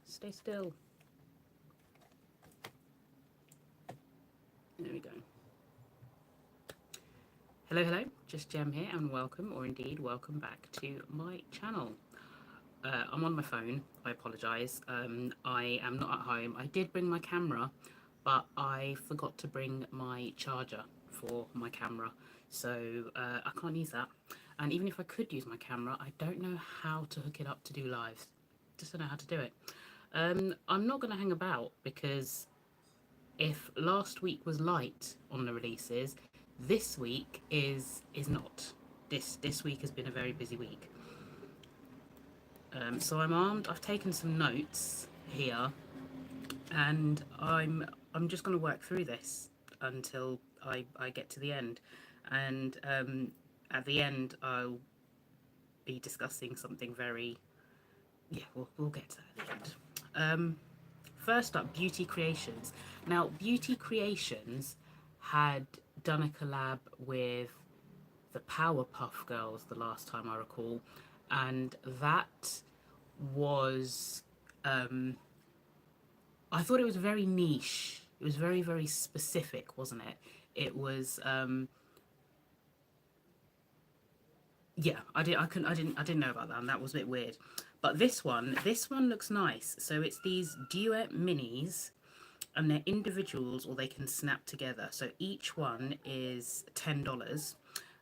Stay still. There we go. Hello, hello, just Gem here, and welcome, or indeed welcome back to my channel. I'm on my phone, I apologise. I am not at home. I did bring my camera, but I forgot to bring my charger for my camera, so I can't use that. And even if I could use my camera, I don't know how to hook it up to do lives. Just don't know how to do it. I'm not going to hang about, because if last week was light on the releases, this week is not. This week has been a very busy week. So I'm armed. I've taken some notes here, and I'm just going to work through this until I get to the end. And at the end, I'll be discussing something very, yeah, we'll get to that at the end. First up, Beauty Creations. Now, Beauty Creations had done a collab with the Powerpuff Girls the last time I recall, and that was, I thought it was very niche. It was very, very specific, wasn't it? It was, yeah, I didn't know about that, and that was a bit weird. But this one looks nice. So it's these duet minis, and they're individuals, or they can snap together. So each one is $10.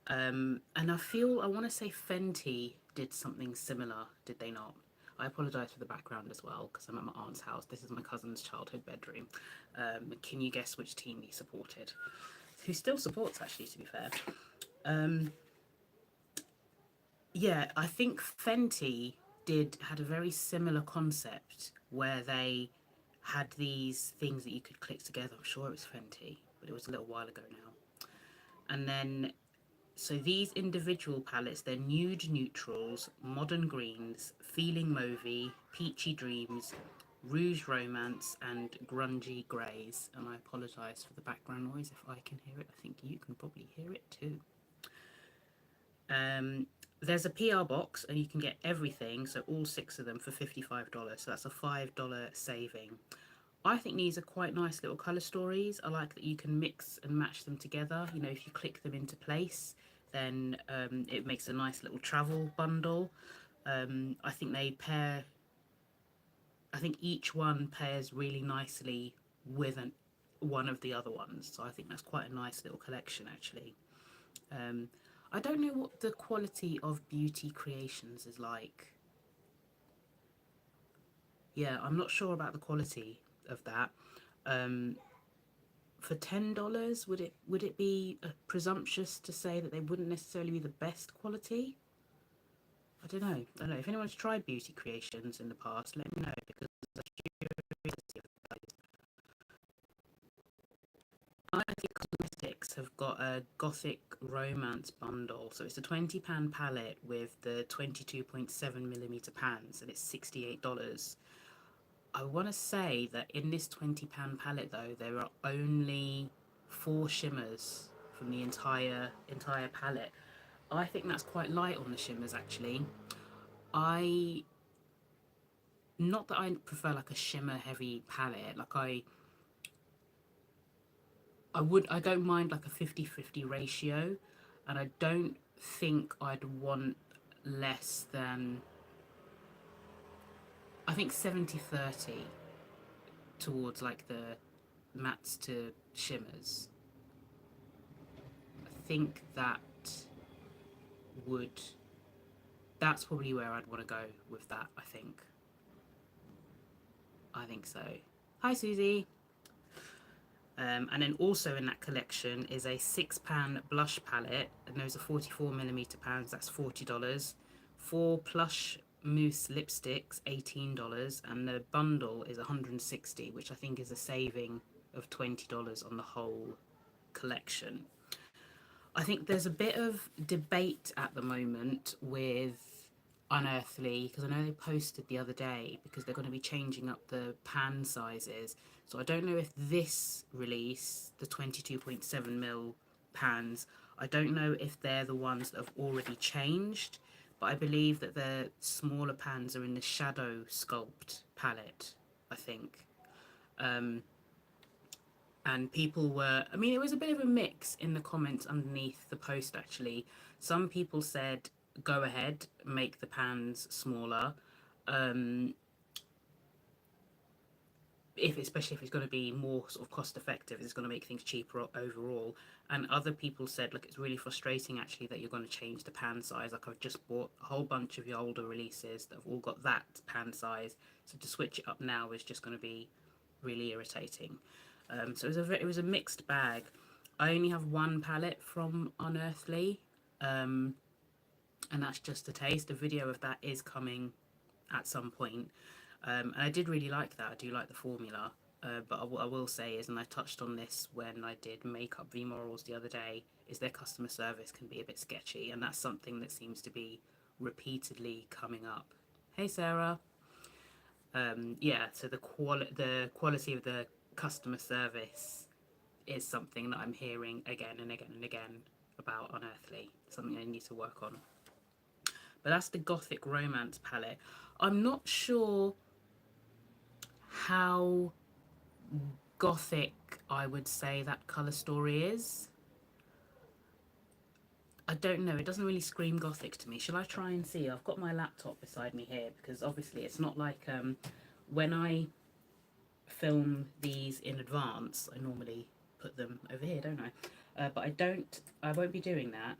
And I want to say Fenty did something similar, did they not? I apologise for the background as well, because I'm at my aunt's house. This is my cousin's childhood bedroom. Can you guess which team he supported? Who still supports, actually, to be fair. Yeah, I think Fenty had a very similar concept where they had these things that you could click together. I'm sure it was Fenty, but it was a little while ago now. And then, so these individual palettes, they're nude neutrals, modern greens, feeling mauvey, peachy dreams, rouge romance, and grungy greys. And I apologise for the background noise if I can hear it. I think you can probably hear it too. There's a PR box, and you can get everything, so all 6 of them for $55. So that's a $5 saving. I think these are quite nice little colour stories. I like that you can mix and match them together. You know, if you click them into place, then it makes a nice little travel bundle. I think they pair, I think each one pairs really nicely with one of the other ones. So I think that's quite a nice little collection, actually. I don't know what the quality of Beauty Creations is like. Yeah, I'm not sure about the quality of that. For $10, would it be presumptuous to say that they wouldn't necessarily be the best quality? I don't know. If anyone's tried Beauty Creations in the past, let me know, because I'm curious. Unearthly Cosmetics have got a Gothic Romance bundle. So it's a £20 palette with the 22.7mm pans, and it's $68. I want to say that in this £20 palette, though, there are only 4 shimmers from the entire palette. I think that's quite light on the shimmers, actually. Not that I prefer like a shimmer heavy palette. Like I don't mind like a 50-50 ratio, and I don't think I'd want less than, I think 70-30 towards like the mattes to shimmers. I think that's probably where I'd want to go with that. I think so. Hi, Susie. And then also in that collection is a 6-pan blush palette, and those are 44mm pans, that's $40. 4 plush mousse lipsticks, $18, and the bundle is $160, which I think is a saving of $20 on the whole collection. I think there's a bit of debate at the moment with Unearthly, because I know they posted the other day, because they're going to be changing up the pan sizes. So I don't know if this release, the 22.7mm pans, I don't know if they're the ones that have already changed, but I believe that the smaller pans are in the Shadow Sculpt palette, I think. Um, and people were, I mean, it was a bit of a mix in the comments underneath the post actually. Some people said, go ahead, make the pans smaller. Um, especially if it's going to be more sort of cost effective, it's going to make things cheaper overall. And other people said, look, it's really frustrating actually that you're going to change the pan size. Like, I've just bought a whole bunch of the older releases that have all got that pan size, so to switch it up now is just going to be really irritating. So it was a mixed bag. I only have one palette from Unearthly, and that's Just a Taste. A video of that is coming at some point. And I did really like that. I do like the formula. But what I will say is, and I touched on this when I did Makeup v Morals the other day, is their customer service can be a bit sketchy. And that's something that seems to be repeatedly coming up. Hey, Sarah. Yeah, so the quality of the customer service is something that I'm hearing again and again and again about Unearthly. Something I need to work on. But that's the Gothic Romance palette. I'm not sure how gothic I would say that colour story is. I don't know. It doesn't really scream gothic to me. Shall I try and see? I've got my laptop beside me here because obviously it's not like when I film these in advance, I normally put them over here, don't I? But I won't be doing that.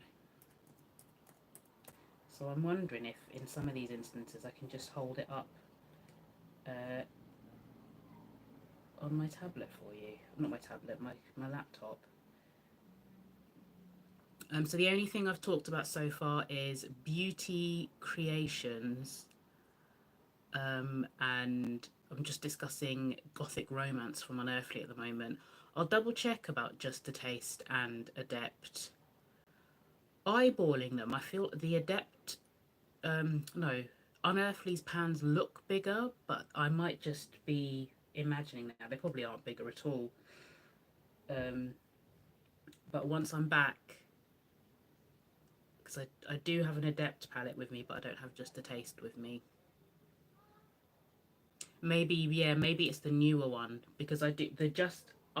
So I'm wondering if in some of these instances I can just hold it up on my tablet for you. Not my tablet, my laptop. So the only thing I've talked about so far is Beauty Creations, and I'm just discussing Gothic Romance from Unearthly at the moment. I'll double check about Just a Taste and Adept. Eyeballing them, I feel the Adept, no, Unearthly's pans look bigger, but I might just be imagining that. They probably aren't bigger at all. But once I'm back, because I do have an Adept palette with me, but I don't have Just a Taste with me. Maybe, yeah, maybe it's the newer one, because I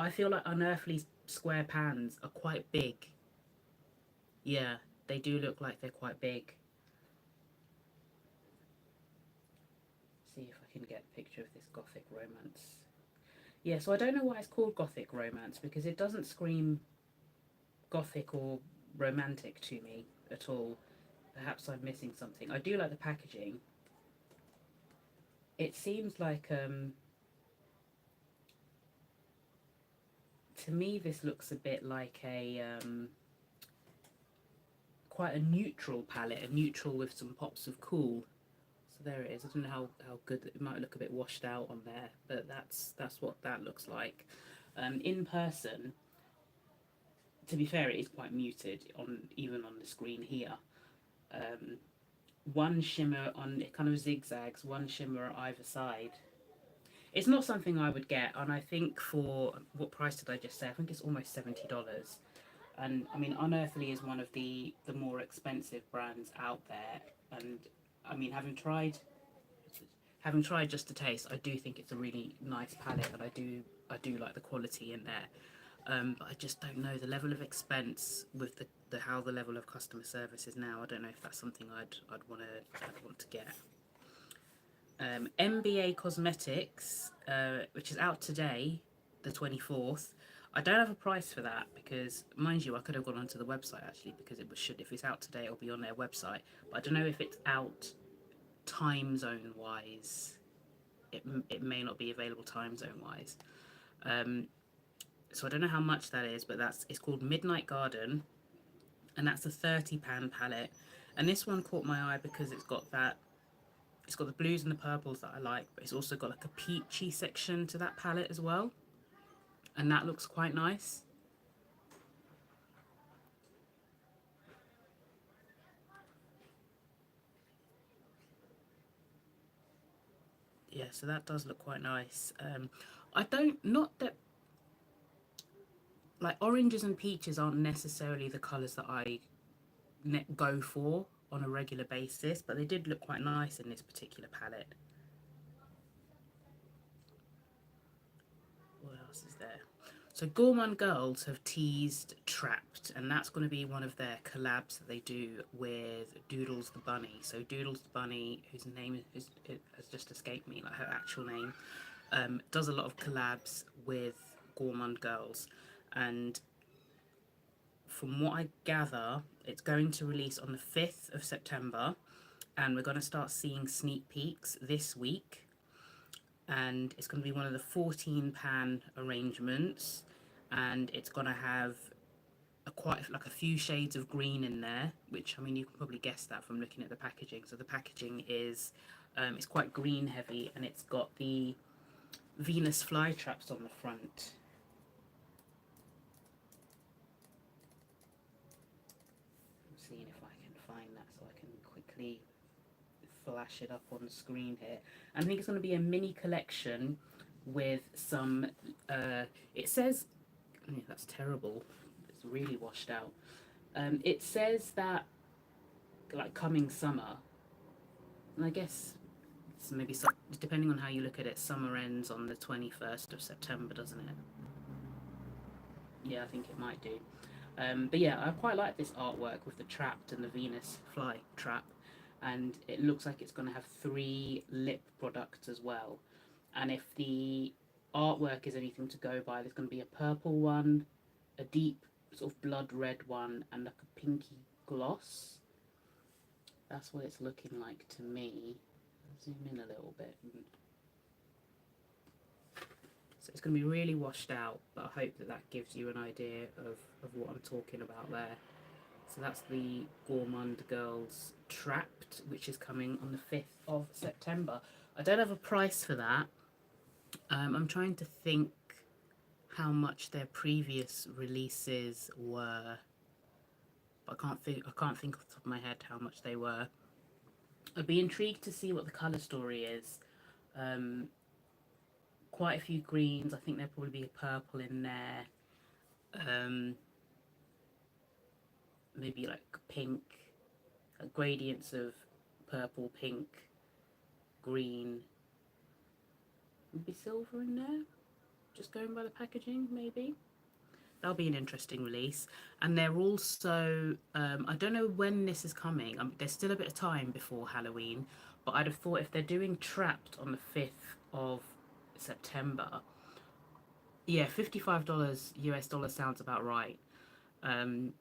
feel like Unearthly's square pans are quite big. Yeah, they do look like they're quite big. See if I can get a picture of this Gothic Romance. Yeah, so I don't know why it's called Gothic Romance, because it doesn't scream gothic or romantic to me at all. Perhaps I'm missing something. I do like the packaging. It seems like to me this looks a bit like a quite a neutral palette, a neutral with some pops of cool. So there it is. I don't know how good it might look, a bit washed out on there, but that's what that looks like. In person, to be fair, it is quite muted even on the screen here. One shimmer on it kind of zigzags, one shimmer on either side. It's not something I would get, and I think for what price did I just say? I think it's almost $70. And I mean, Unearthly is one of the more expensive brands out there, and I mean, having tried Just a Taste, I do think it's a really nice palette, and I do like the quality in there. But I just don't know the level of expense with the how the level of customer service is now. I don't know if that's something I'd want to get. MBA Cosmetics, which is out today, the 24th. I don't have a price for that because, mind you, I could have gone onto the website actually, because if it's out today, it'll be on their website. But I don't know if it's out time zone wise. It may not be available time zone wise. So I don't know how much that is, but it's called Midnight Garden, and that's a 30 pan palette. And this one caught my eye because it's got the blues and the purples that I like, but it's also got like a peachy section to that palette as well, and that looks quite nice. Yeah, so that does look quite nice. I don't, not that, like, oranges and peaches aren't necessarily the colours that I go for on a regular basis, but they did look quite nice in this particular palette. What else is there? So Gourmand Girls have teased Trapped, and that's going to be one of their collabs that they do with Doodles the Bunny. So Doodles the Bunny, whose name has just escaped me, like her actual name, does a lot of collabs with Gourmand Girls. And from what I gather, it's going to release on the 5th of September, and we're going to start seeing sneak peeks this week. And it's going to be one of the 14 pan arrangements, and it's going to have quite like a few shades of green in there, which, I mean, you can probably guess that from looking at the packaging. So the packaging is it's quite green heavy, and it's got the Venus fly traps on the front. I'm seeing if I can find that so I can quickly flash it up on the screen here. I think it's going to be a mini collection with some it says, oh, that's terrible, it's really washed out. It says that like coming summer, and I guess it's maybe depending on how you look at it, summer ends on the 21st of September, doesn't it? Yeah, I think it might do. But yeah, I quite like this artwork with the trapped and the Venus fly trap, and it looks like it's going to have 3 lip products as well. And if the artwork is anything to go by, there's going to be a purple one, a deep sort of blood red one, and like a pinky gloss. That's what it's looking like to me. I'll zoom in a little bit. So it's going to be really washed out, but I hope that that gives you an idea of what I'm talking about there. So that's the Gourmand Girls Trapped, which is coming on the 5th of September. I don't have a price for that. I'm trying to think how much their previous releases were, but I can't think off the top of my head how much they were. I'd be intrigued to see what the colour story is. Quite a few greens. I think there'll probably be a purple in there. Maybe like pink, gradients of purple, pink, green. Maybe silver in there. Just going by the packaging, maybe. That'll be an interesting release. And they're also, I don't know when this is coming. There's still a bit of time before Halloween, but I'd have thought if they're doing Trapped on the 5th of September, yeah, $55 US dollar sounds about right. And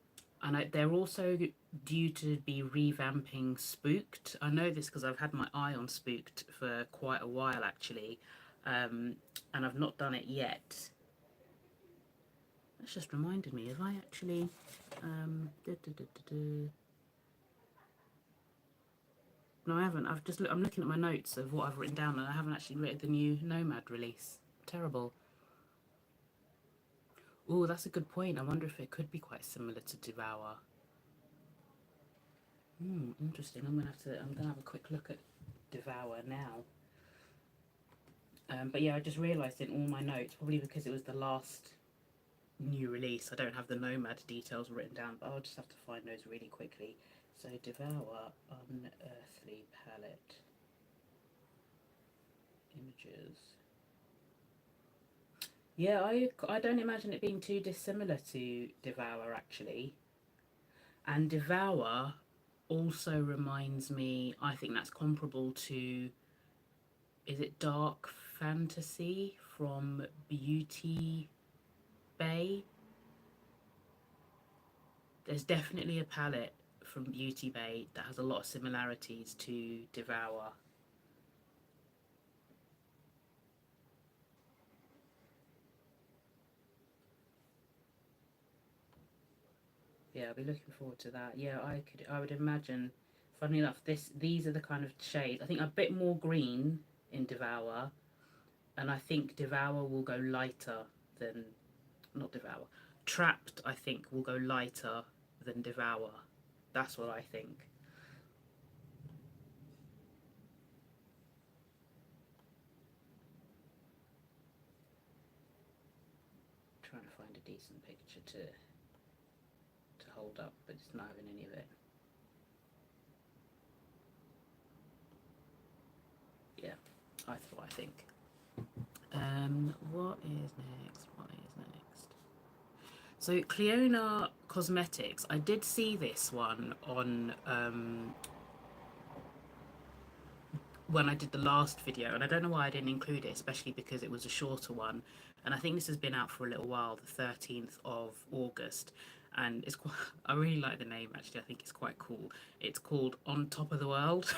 they're also due to be revamping Spooked. I know this because I've had my eye on Spooked for quite a while, actually, and I've not done it yet. That's just reminded me, have I actually... No, I haven't. I'm looking at my notes of what I've written down, and I haven't actually read the new Nomad release. Terrible. Oh, that's a good point. I wonder if it could be quite similar to Devour. Interesting. I'm gonna have a quick look at Devour now. But yeah, I just realised in all my notes, probably because it was the last new release, I don't have the Nomad details written down, but I'll just have to find those really quickly. So Devour, Unearthly palette, images. Yeah, I don't imagine it being too dissimilar to Devour, actually. And Devour also reminds me, I think that's comparable to, is it Dark Fantasy from Beauty Bay? There's definitely a palette from Beauty Bay that has a lot of similarities to Devour. Yeah, I'll be looking forward to that. Yeah, I would imagine, funny enough, these are the kind of shades. I think a bit more green in Devour, and I think Devour will go lighter than, not Devour, Trapped, I think, will go lighter than Devour. That's what I think. Trying to find a decent picture to hold up, but it's not having any of it. I think. What is next? What is next? So Cleona Cosmetics. I did see this one on when I did the last video, and I don't know why I didn't include it, especially because it was a shorter one. And I think this has been out for a little while, the 13th of August. And it's quite, I really like the name actually. I think it's quite cool. It's called On Top of the World,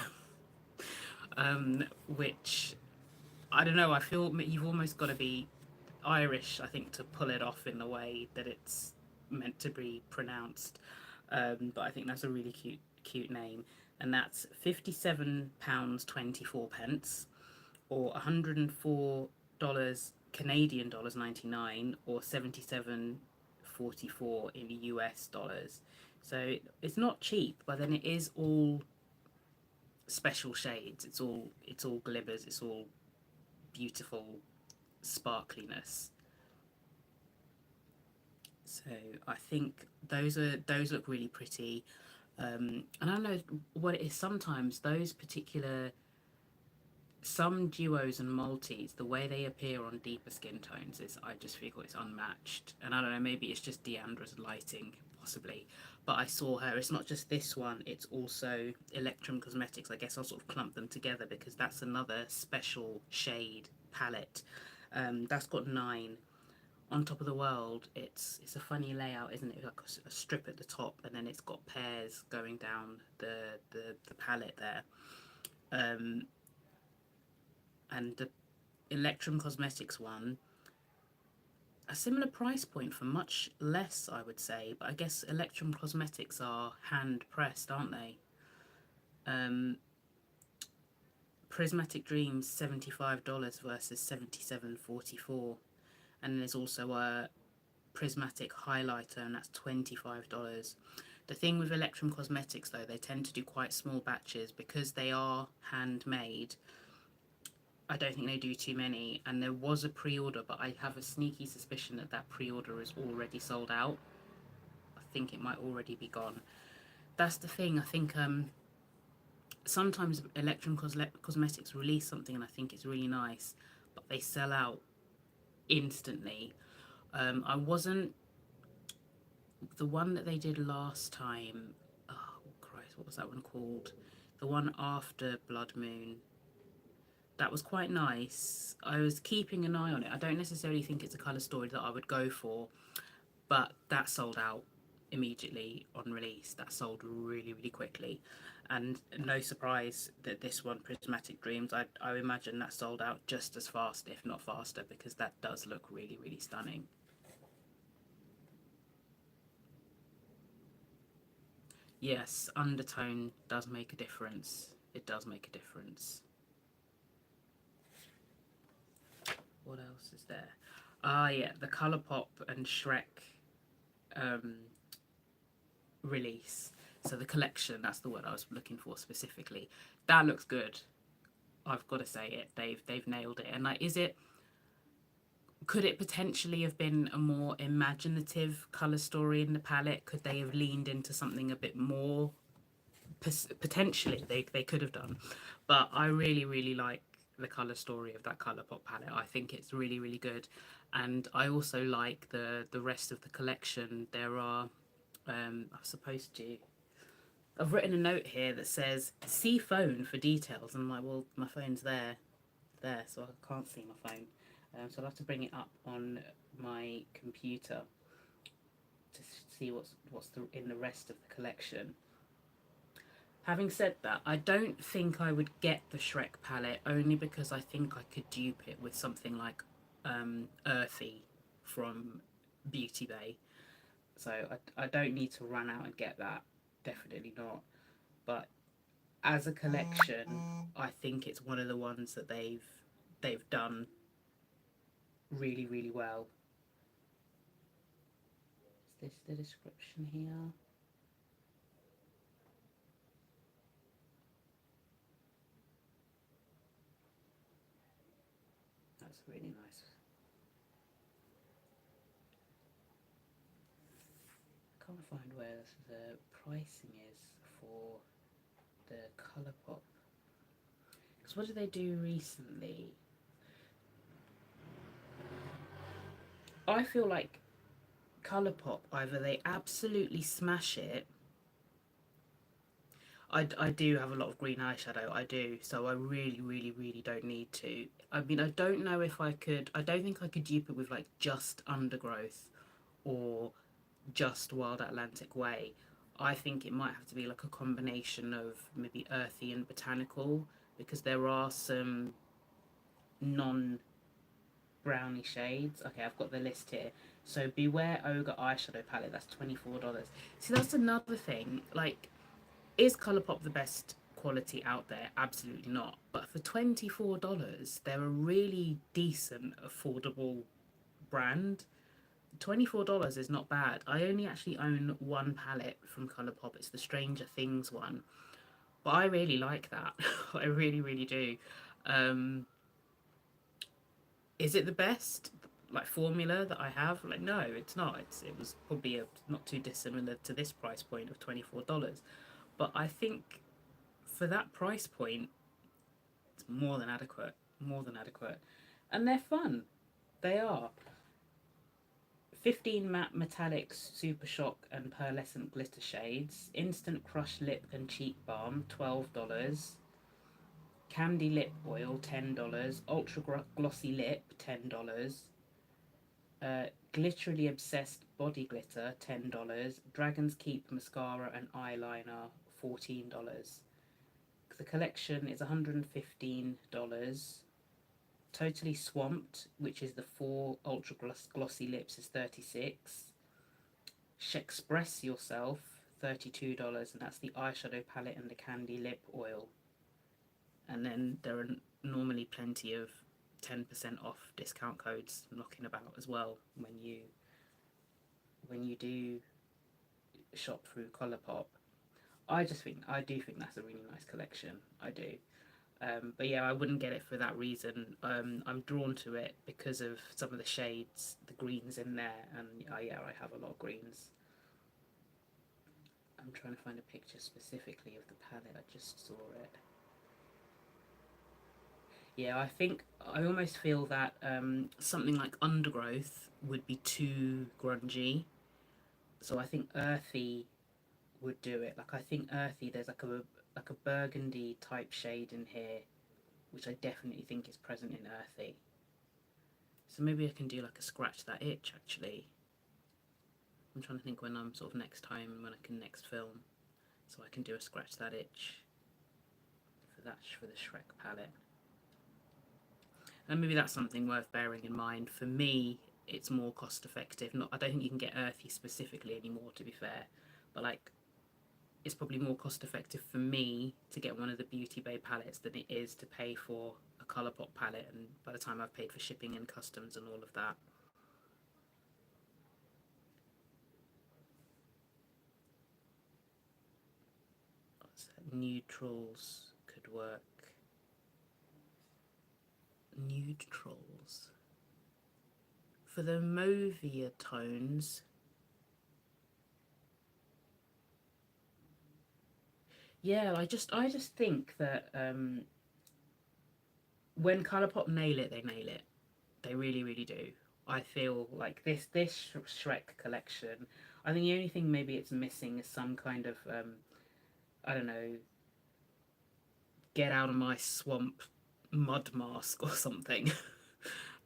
which I don't know. I feel you've almost got to be Irish, I think, to pull it off in the way that it's meant to be pronounced. But I think that's a really cute name, and that's £57.24, or $104 Canadian dollars 99, or 77.44 in US dollars. So it's not cheap, but then it is all special shades. It's all glimmers. It's all beautiful sparkliness. So I think those look really pretty. And I don't know what it is. Sometimes those particular, some duos and multis, the way they appear on deeper skin tones is, I just feel it's unmatched. And I don't know, maybe it's just Deandra's lighting, possibly. But I saw her, it's not just this one, it's also Electrum Cosmetics. I guess I'll sort of clump them together because that's another special shade palette. That's got 9. On Top of the World, it's a funny layout, isn't it? Like a strip at the top, and then it's got pairs going down the palette there. And the Electrum Cosmetics one, a similar price point for much less, I would say. But I guess Electrum Cosmetics are hand pressed, aren't they? Prismatic Dreams $75 versus $77.44, and there's also a prismatic highlighter, and that's $25. The thing with Electrum Cosmetics though, they tend to do quite small batches because they are handmade. I don't think they do too many, and there was a pre-order, but I have a sneaky suspicion that that pre-order is already sold out. I think it might already be gone. That's the thing. I think sometimes Electrum Cosmetics release something and I think it's really nice, but they sell out instantly. I wasn't, the one that they did last time, oh Christ, what was that one called? The one after Blood Moon. That was quite nice. I was keeping an eye on it. I don't necessarily think it's a colour story that I would go for, but that sold out immediately on release. That sold really, really quickly. And no surprise that this one, Prismatic Dreams, I imagine that sold out just as fast, if not faster, because that does look really, really stunning. Yes, undertone does make a difference. It does make a difference. What else is there? Ah, yeah, the ColourPop and Shrek release. So the collection, that's the word I was looking for specifically. That looks good. I've got to say it. They've nailed it. And like, could it potentially have been a more imaginative colour story in the palette? Could they have leaned into something a bit more? Potentially, they could have done. But I really, really like the colour story of that ColourPop palette. I think it's really, really good. And I also like the rest of the collection. There are, I'm supposed to, I've written a note here that says, see phone for details. And I'm like, well, my phone's there, so I can't see my phone. So I'll have to bring it up on my computer to see what's in the rest of the collection. Having said that, I don't think I would get the Shrek palette, only because I think I could dupe it with something like Earthy from Beauty Bay. So I don't need to run out and get that, definitely not. But as a collection, I think it's one of the ones that they've done really, really well. Is this the description here? That's really nice. I can't find where the pricing is for the ColourPop. So what did they do recently? I feel like ColourPop, either they absolutely smash it. I do have a lot of green eyeshadow, I do, so I really don't need to. I mean, I don't know if I could, I don't think I could dupe it with like just Undergrowth or just Wild Atlantic Way. I think it might have to be like a combination of maybe earthy and botanical, because there are some non brownie shades. Okay, I've got the list here. So Beware Ogre eyeshadow palette, that's $24. See, that's another thing. Like, is ColourPop the best quality out there? Absolutely not. But for $24, they're a really decent, affordable brand. $24 is not bad. I only actually own one palette from ColourPop. It's the Stranger Things one. But I really like that. I really do. Um, is it the best like formula that I have? Like, no, it's not. It was probably not too dissimilar to this price point of $24. But I think for that price point, it's more than adequate. More than adequate. And they're fun. They are. 15 matte metallics, super shock and pearlescent glitter shades. Instant crush lip and cheek balm, $12. Candy lip oil, $10. Ultra glossy lip, $10. Glitterily obsessed body glitter, $10. Dragon's Keep mascara and eyeliner, $14. The collection is $115. Totally Swamped, which is the 4 ultra glossy lips, is $36. Shexpress Yourself, $32, and that's the eyeshadow palette and the candy lip oil. And then there are normally plenty of 10% off discount codes knocking about as well when you do shop through ColourPop. I do think that's a really nice collection. I do. But yeah, I wouldn't get it for that reason. I'm drawn to it because of some of the shades, the greens in there, and yeah, I have a lot of greens. I'm trying to find a picture specifically of the palette. I just saw it. Yeah, I almost feel that something like Undergrowth would be too grungy. So I think Earthy would do it. Like, I think Earthy, there's like a burgundy type shade in here, which I definitely think is present in Earthy. So maybe I can do like a scratch that itch actually. I'm trying to think when I'm sort of next time, when I can next film. So I can do a scratch that itch for the Shrek palette. And maybe that's something worth bearing in mind. For me, it's more cost effective. I don't think you can get Earthy specifically anymore, to be fair. But like, it's probably more cost effective for me to get one of the Beauty Bay palettes than it is to pay for a ColourPop palette, and by the time I've paid for shipping and customs and all of that. Neutrals could work. Neutrals. For the mauvier tones, yeah, I just think that when ColourPop nail it, they nail it. They really do. I feel like this Shrek collection, I think the only thing maybe it's missing is some kind of I don't know, get out of my swamp mud mask or something.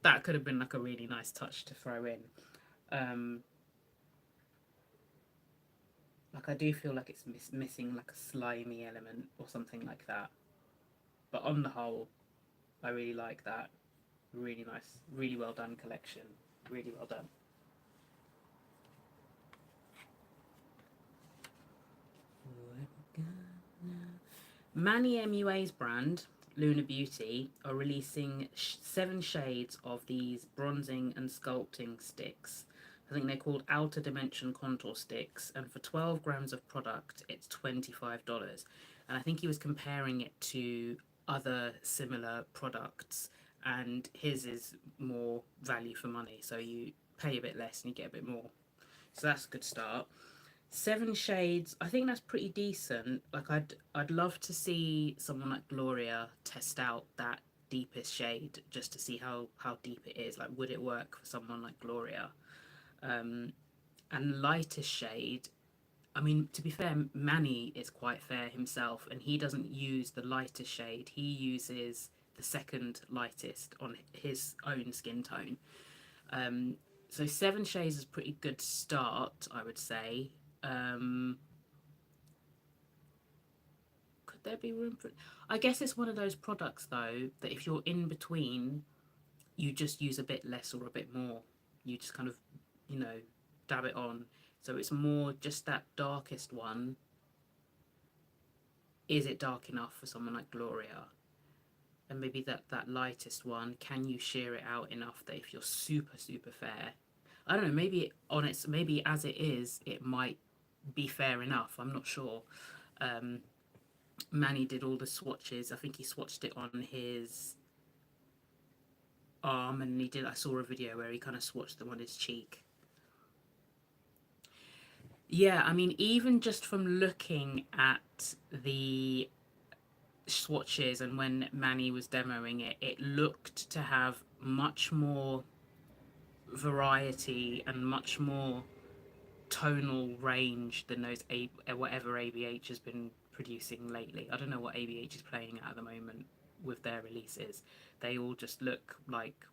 That could have been like a really nice touch to throw in. Like, I do feel like it's missing like a slimy element or something like that. But on the whole, I really like that. Really nice, really well done collection. Really well done. Manny MUA's brand, Luna Beauty, are releasing 7 shades of these bronzing and sculpting sticks. I think they're called Outer Dimension Contour Sticks, and for 12 grams of product, it's $25. And I think he was comparing it to other similar products, and his is more value for money. So you pay a bit less and you get a bit more. So that's a good start. Seven shades, I think that's pretty decent. Like I'd love to see someone like Gloria test out that deepest shade just to see how deep it is. Like, would it work for someone like Gloria? Um, and lightest shade, I mean, to be fair, Manny is quite fair himself, and he doesn't use the lightest shade. He uses the second lightest on his own skin tone. Um, so seven shades is a pretty good start, I would say. Um, could there be room for? I guess it's one of those products though that if you're in between, you just use a bit less or a bit more. You just kind of, you know, dab it on. So it's more just that darkest one. Is it dark enough for someone like Gloria? And maybe that lightest one, can you sheer it out enough that if you're super fair, I don't know, maybe on its, maybe as it is, it might be fair enough. I'm not sure. Um, Manny did all the swatches. I think he swatched it on his arm, and he did. I saw a video where he kind of swatched them on his cheek. Yeah, I mean, even just from looking at the swatches and when Manny was demoing it, it looked to have much more variety and much more tonal range than those whatever ABH has been producing lately. I don't know what ABH is playing at the moment with their releases. They all just look like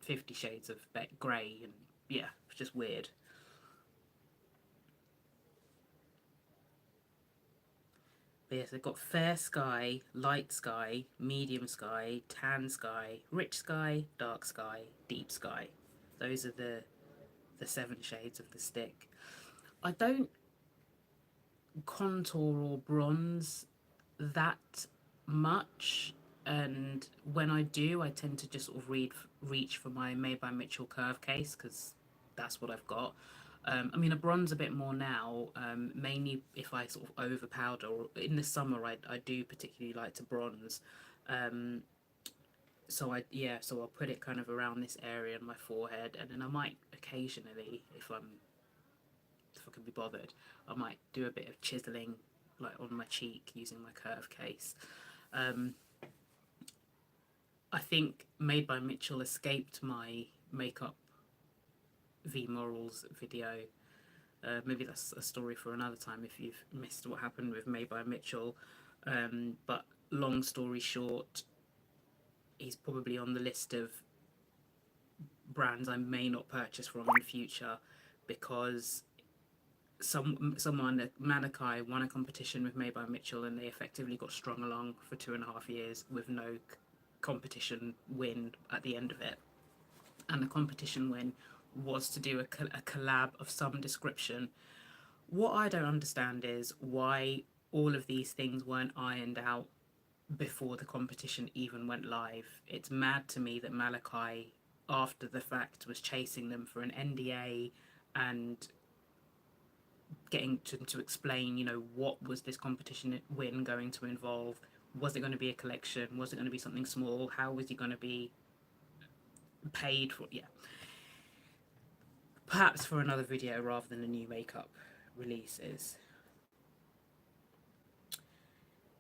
50 shades of grey, and yeah, it's just weird. But yes, they've got fair sky, light sky, medium sky, tan sky, rich sky, dark sky, deep sky. Those are the seven shades of the stick. I don't contour or bronze that much, and when I do, I tend to just sort of reach for my Made by Mitchell curve case because that's what I've got. I mean, I bronze a bit more now, mainly if I sort of over powder. Or in the summer, I do particularly like to bronze. Um, so so I'll put it kind of around this area on my forehead, and then I might occasionally, if I can be bothered, I might do a bit of chiseling like on my cheek using my curve case. Um, I think Made by Mitchell escaped my makeup V Morals video. Maybe that's a story for another time if you've missed what happened with Made by Mitchell. But long story short, he's probably on the list of brands I may not purchase from in the future because someone at Malachi won a competition with Made by Mitchell, and they effectively got strung along for 2.5 years with no competition win at the end of it. And the competition win was to do a collab of some description. What I don't understand is why all of these things weren't ironed out before the competition even went live. It's mad to me that Malachi, after the fact, was chasing them for an NDA and getting to explain, you know, what was this competition win going to involve? Was it going to be a collection? Was it going to be something small? How was he going to be paid for? Yeah, perhaps for another video rather than the new makeup releases.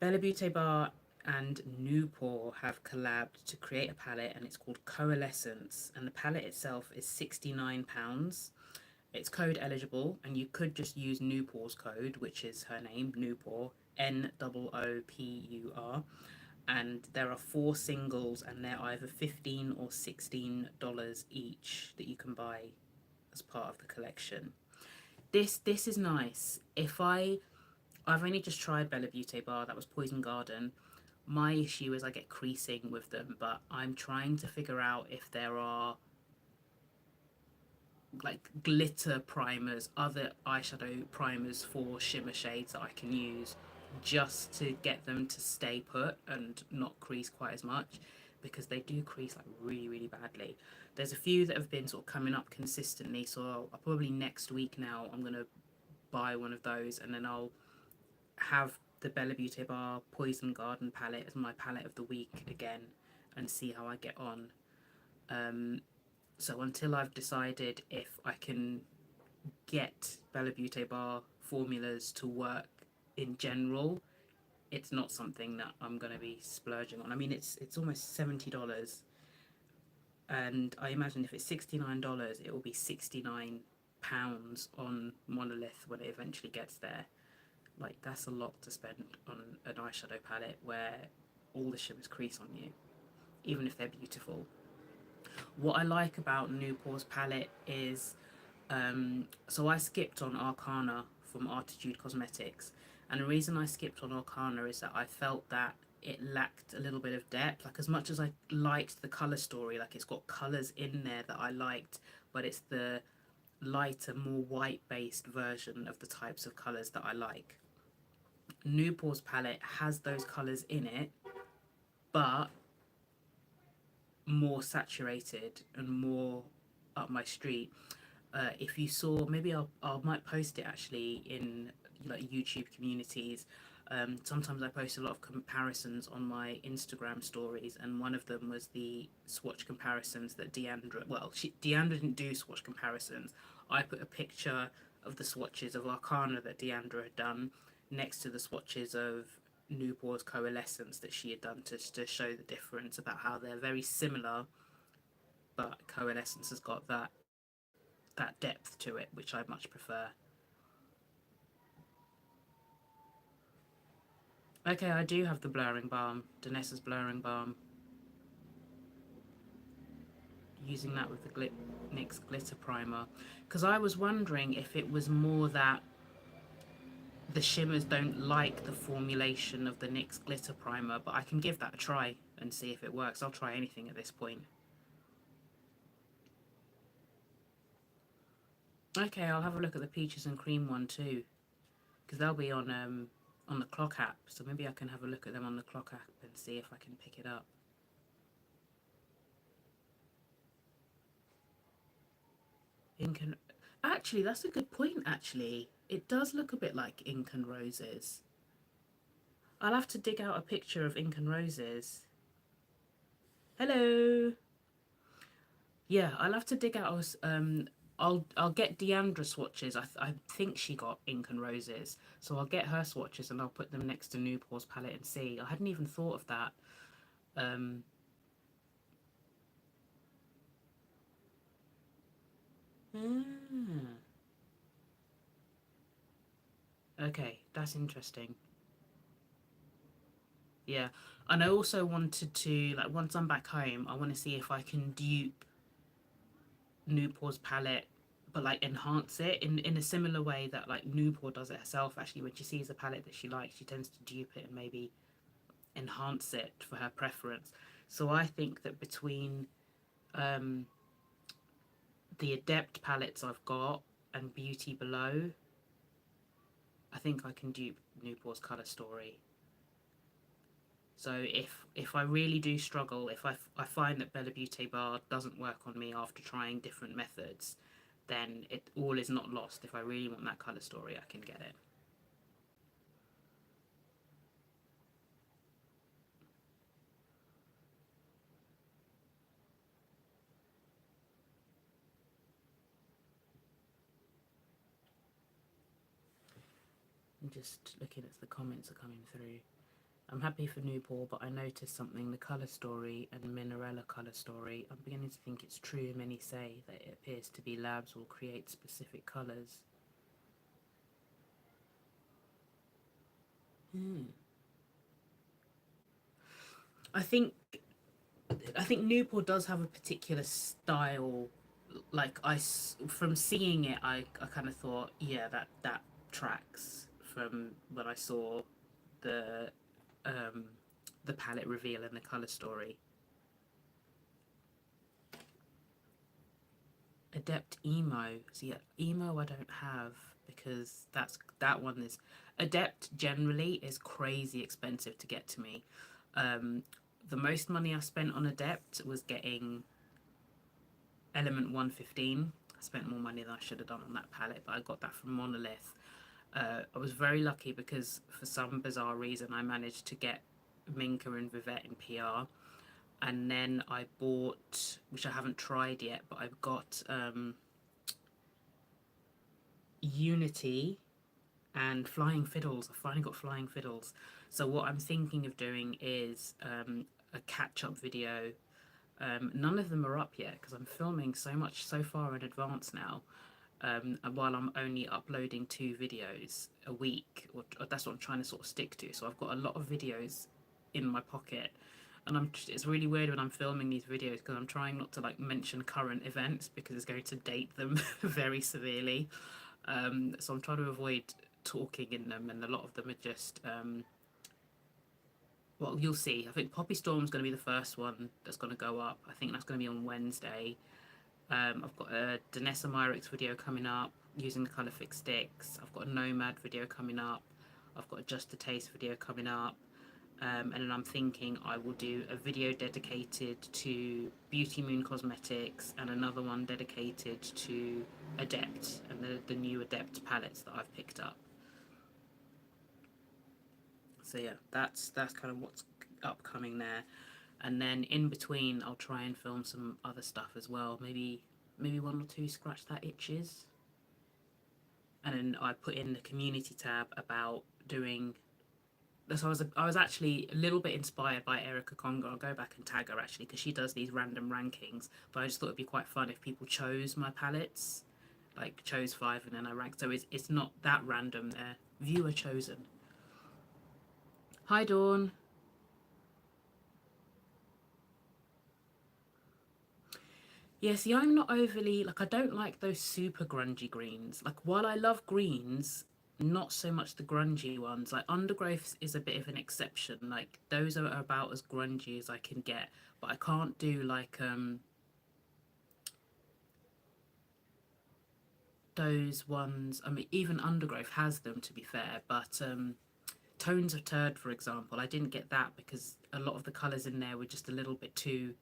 Bella Beauty Bar and Newport have collabed to create a palette, and it's called Coalescence, and the palette itself is £69. It's code eligible, and you could just use Newport's code, which is her name, Newport, NOOPUR. And there are 4 singles, and they're either $15 or $16 each that you can buy as part of the collection. This is nice. I've only just tried Bella Beauty Bar, that was Poison Garden. My issue is I get creasing with them, but I'm trying to figure out if there are like glitter primers, other eyeshadow primers for shimmer shades that I can use just to get them to stay put and not crease quite as much, because they do crease like really badly. There's a few that have been sort of coming up consistently, so I'll probably next week now I'm gonna buy one of those, and then I'll have the Bella Beauty Bar Poison Garden palette as my palette of the week again and see how I get on. So until I've decided if I can get Bella Beauty Bar formulas to work in general, it's not something that I'm going to be splurging on. I mean, it's almost $70, and I imagine if it's $69, it will be £69 on Monolith when it eventually gets there. Like, that's a lot to spend on an eyeshadow palette where all the shimmers crease on you, even if they're beautiful. What I like about Newpor's palette is, so I skipped on Arcana from Artitude Cosmetics, and the reason I skipped on Arcana is that I felt that it lacked a little bit of depth. Like, as much as I liked the colour story, like it's got colours in there that I liked, but it's the lighter, more white based version of the types of colours that I like. Newpor's palette has those colours in it, but more saturated and more up my street. If you saw, maybe I might post it actually in like YouTube communities. Sometimes I post a lot of comparisons on my Instagram stories, and one of them was the swatch comparisons that Deandra. Well, Deandra didn't do swatch comparisons. I put a picture of the swatches of Arcana that Deandra had done next to the swatches of Newpor's Coalescence that she had done to show the difference, about how they're very similar, but Coalescence has got that depth to it, which I much prefer. Okay, I do have the blurring balm, Danessa's blurring balm. Using that with the NYX glitter primer, because I was wondering if it was more that the shimmers don't like the formulation of the NYX glitter primer, but I can give that a try and see if it works. I'll try anything at this point. Okay, I'll have a look at the peaches and cream one too, because they'll be on the Clock app, so maybe I can have a look at them on the Clock app and see if I can pick it up. Ink and... Actually, that's a good point, actually. It does look a bit like Ink and Roses. I'll have to dig out a picture of Ink and Roses. Hello! Yeah, I'll have to dig out... I'll get Deandra swatches. I think she got Ink and Roses. So I'll get her swatches and I'll put them next to Newpor's palette and see. I hadn't even thought of that. Okay, that's interesting. Yeah, and I also wanted to, like, once I'm back home, I want to see if I can dupe Newpor's palette, but like enhance it in a similar way that like Newport does it herself. Actually, when she sees a palette that she likes, she tends to dupe it and maybe enhance it for her preference. So I think that between the Adept palettes I've got and Beauty Below, I think I can dupe Newport's Colour Story. So if I really do struggle, if I find that Bella Beauty Bar doesn't work on me after trying different methods, then it all is not lost. If I really want that colour story, I can get it. I'm just looking as the comments are coming through. I'm happy for Newport, but I noticed something, the colour story and Minerella colour story. I'm beginning to think it's true. Many say that it appears to be labs will create specific colours. I think Newport does have a particular style. Like, from seeing it, I kind of thought, yeah, that tracks from when I saw the palette reveal and the color story. Adept Emo. So yeah, Emo I don't have, because that one is... Adept generally is crazy expensive to get to me. The most money I spent on Adept was getting Element 115. I spent more money than I should have done on that palette, but I got that from Monolith. I was very lucky because for some bizarre reason I managed to get Minka and Vivette in PR, and then I bought, which I haven't tried yet, but I've got Unity and flying fiddles. I finally got flying fiddles. So what I'm thinking of doing is a catch-up video. None of them are up yet because I'm filming so much so far in advance now. And while I'm only uploading 2 videos a week, or that's what I'm trying to sort of stick to. So I've got a lot of videos in my pocket, and it's really weird when I'm filming these videos because I'm trying not to like mention current events because it's going to date them very severely. So I'm trying to avoid talking in them, and a lot of them are just well, you'll see. I think Poppy Storm's going to be the first one that's going to go up. I think that's going to be on Wednesday. I've got a Danessa Myricks video coming up using the Colour Fix sticks. I've got a Nomad video coming up. I've got a Just a Taste video coming up. And then I'm thinking I will do a video dedicated to Beauty Moon Cosmetics and another one dedicated to Adept and the new Adept palettes that I've picked up. So yeah, that's kind of what's upcoming there. And then in between I'll try and film some other stuff as well. Maybe 1 or 2 scratch that itches. And then I put in the community tab about doing. So I was actually a little bit inspired by Erica Conga. I'll go back and tag her actually because she does these random rankings. But I just thought it'd be quite fun if people chose my palettes, like chose 5 and then I ranked. So it's not that random there. Viewer chosen. Hi Dawn. Yeah, see, I'm not overly, like, I don't like those super grungy greens. Like, while I love greens, not so much the grungy ones. Like, Undergrowth is a bit of an exception. Like, those are about as grungy as I can get. But I can't do, like, those ones. I mean, even Undergrowth has them, to be fair. But Tones of Turd, for example, I didn't get that because a lot of the colours in there were just a little bit too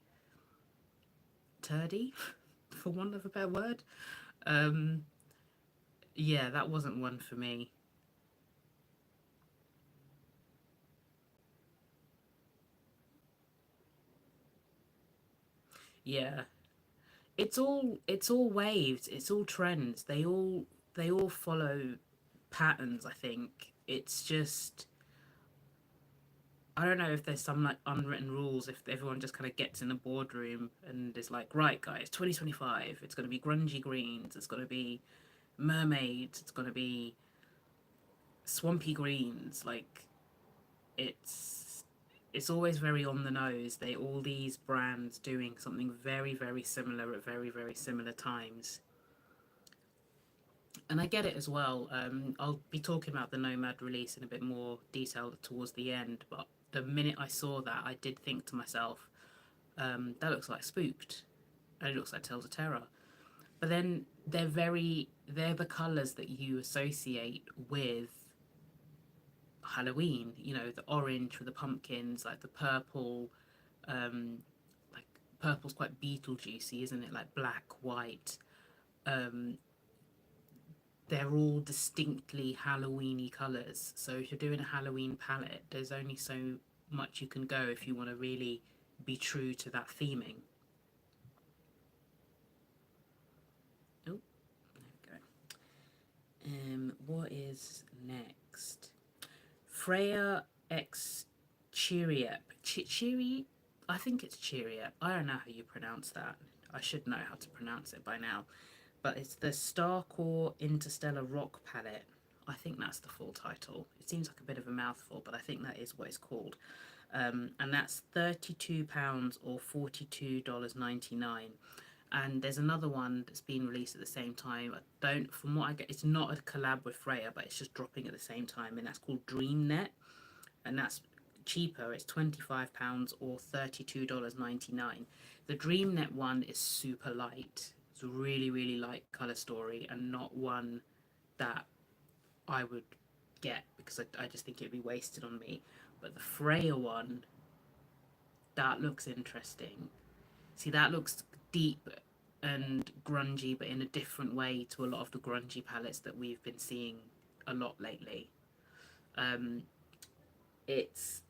turdy, for want of a better word. Yeah, that wasn't one for me. Yeah, it's all waves, it's all trends. They all follow patterns, I think. It's just I don't know if there's some like unwritten rules if everyone just kind of gets in a boardroom and is like, right guys, 2025, it's going to be grungy greens, it's going to be mermaids, it's going to be swampy greens. Like it's always very on the nose. They all these brands doing something very very similar at very very similar times, and I get it as well. I'll be talking about the Nomad release in a bit more detail towards the end, but the minute I saw that, I did think to myself, that looks like Spooked, and it looks like Tales of Terror. But then they're the colours that you associate with Halloween. You know, the orange with the pumpkins, like the purple. Like purple's quite Beetlejuicy, isn't it? Like black, white. Um, they're all distinctly Halloweeny colours. So if you're doing a Halloween palette, there's only so much you can go if you want to really be true to that theming. Oh, there we go. What is next? Freya X Cheeriep. Cheery? I think it's Cheeriep. I don't know how you pronounce that. I should know how to pronounce it by now. But it's the Starcore Interstellar Rock palette. I think that's the full title. It seems like a bit of a mouthful, but I think that is what it's called. And that's £32 or $42.99. And there's another one that's been released at the same time. From what I get, it's not a collab with Freya, but it's just dropping at the same time, and that's called DreamNet, and that's cheaper. It's £25 or $32.99. The DreamNet one is super light. It's a really, really light colour story, and not one that I would get because I just think it'd be wasted on me. But the Freya one, that looks interesting. See, that looks deep and grungy, but in a different way to a lot of the grungy palettes that we've been seeing a lot lately. It's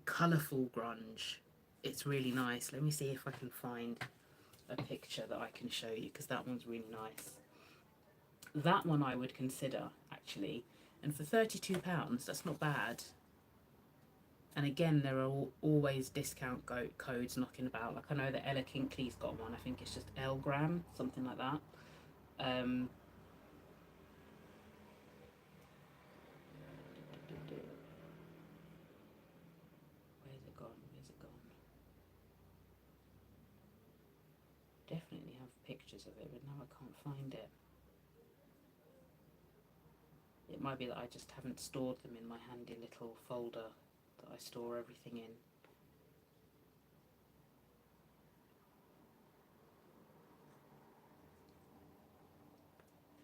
colourful grunge. It's really nice. Let me see if I can find a picture that I can show you because that one's really nice. That one I would consider actually. And for £32, that's not bad. And again, there are always discount codes knocking about. Like I know that Ella Kinkley's got one. I think it's just Elgram, something like that. Where's it gone? Where's it gone? Definitely have pictures of it, but now I can't find it. It might be that I just haven't stored them in my handy little folder that I store everything in.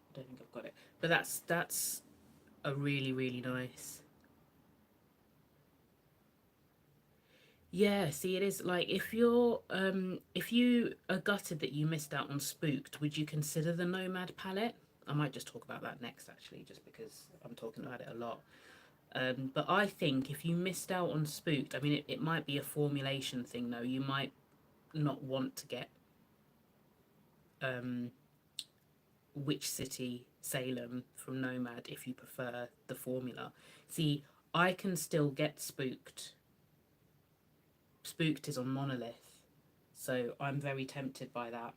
I don't think I've got it, but that's a really, really nice. Yeah, see, it is like if you are gutted that you missed out on Spooked, would you consider the Nomad palette? I might just talk about that next, actually, just because I'm talking about it a lot. But I think if you missed out on Spooked, I mean, it might be a formulation thing, though. You might not want to get Witch City Salem from Nomad if you prefer the formula. See, I can still get Spooked. Spooked is on Monolith, so I'm very tempted by that.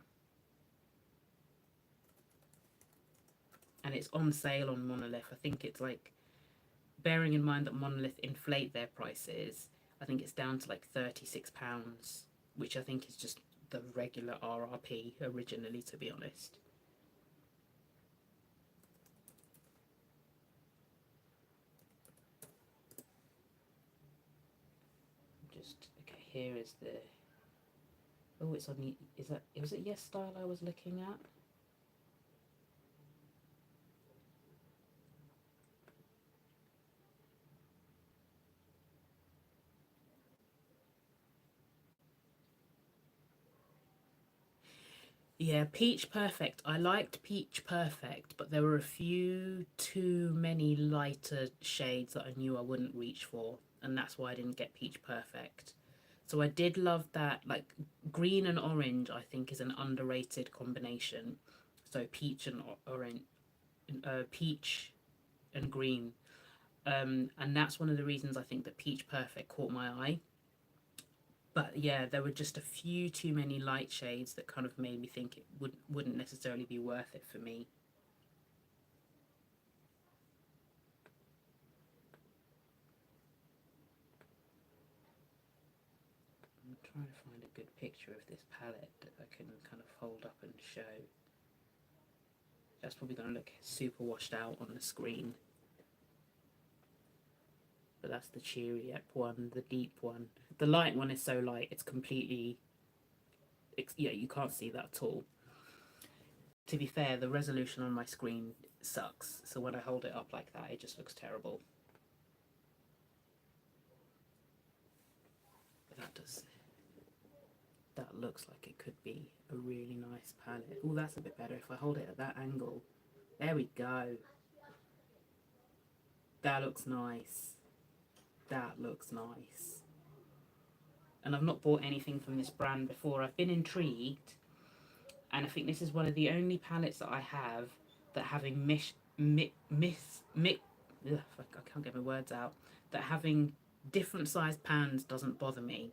And it's on sale on Monolith. I think it's like, bearing in mind that Monolith inflate their prices, I think it's down to like £36, which I think is just the regular RRP originally, to be honest. Just, okay, here is the, oh, it's on the, was it Yes Style I was looking at? Yeah, Peach Perfect. I liked Peach Perfect, but there were a few too many lighter shades that I knew I wouldn't reach for, and that's why I didn't get Peach Perfect. So I did love that, like green and orange, I think is an underrated combination. So peach and orange, peach and green. And that's one of the reasons I think that Peach Perfect caught my eye. But yeah, there were just a few too many light shades that kind of made me think it wouldn't necessarily be worth it for me. I'm trying to find a good picture of this palette that I can kind of hold up and show. That's probably going to look super washed out on the screen. But that's the cheery one, the deep one. The light one is so light, it's completely, yeah, you can't see that at all. To be fair, the resolution on my screen sucks, so when I hold it up like that, it just looks terrible. But that looks like it could be a really nice palette. Oh, that's a bit better if I hold it at that angle. There we go. That looks nice. That looks nice. And I've not bought anything from this brand before. I've been intrigued, and I think this is one of the only palettes that I have that having I can't get my words out, that having different sized pans doesn't bother me,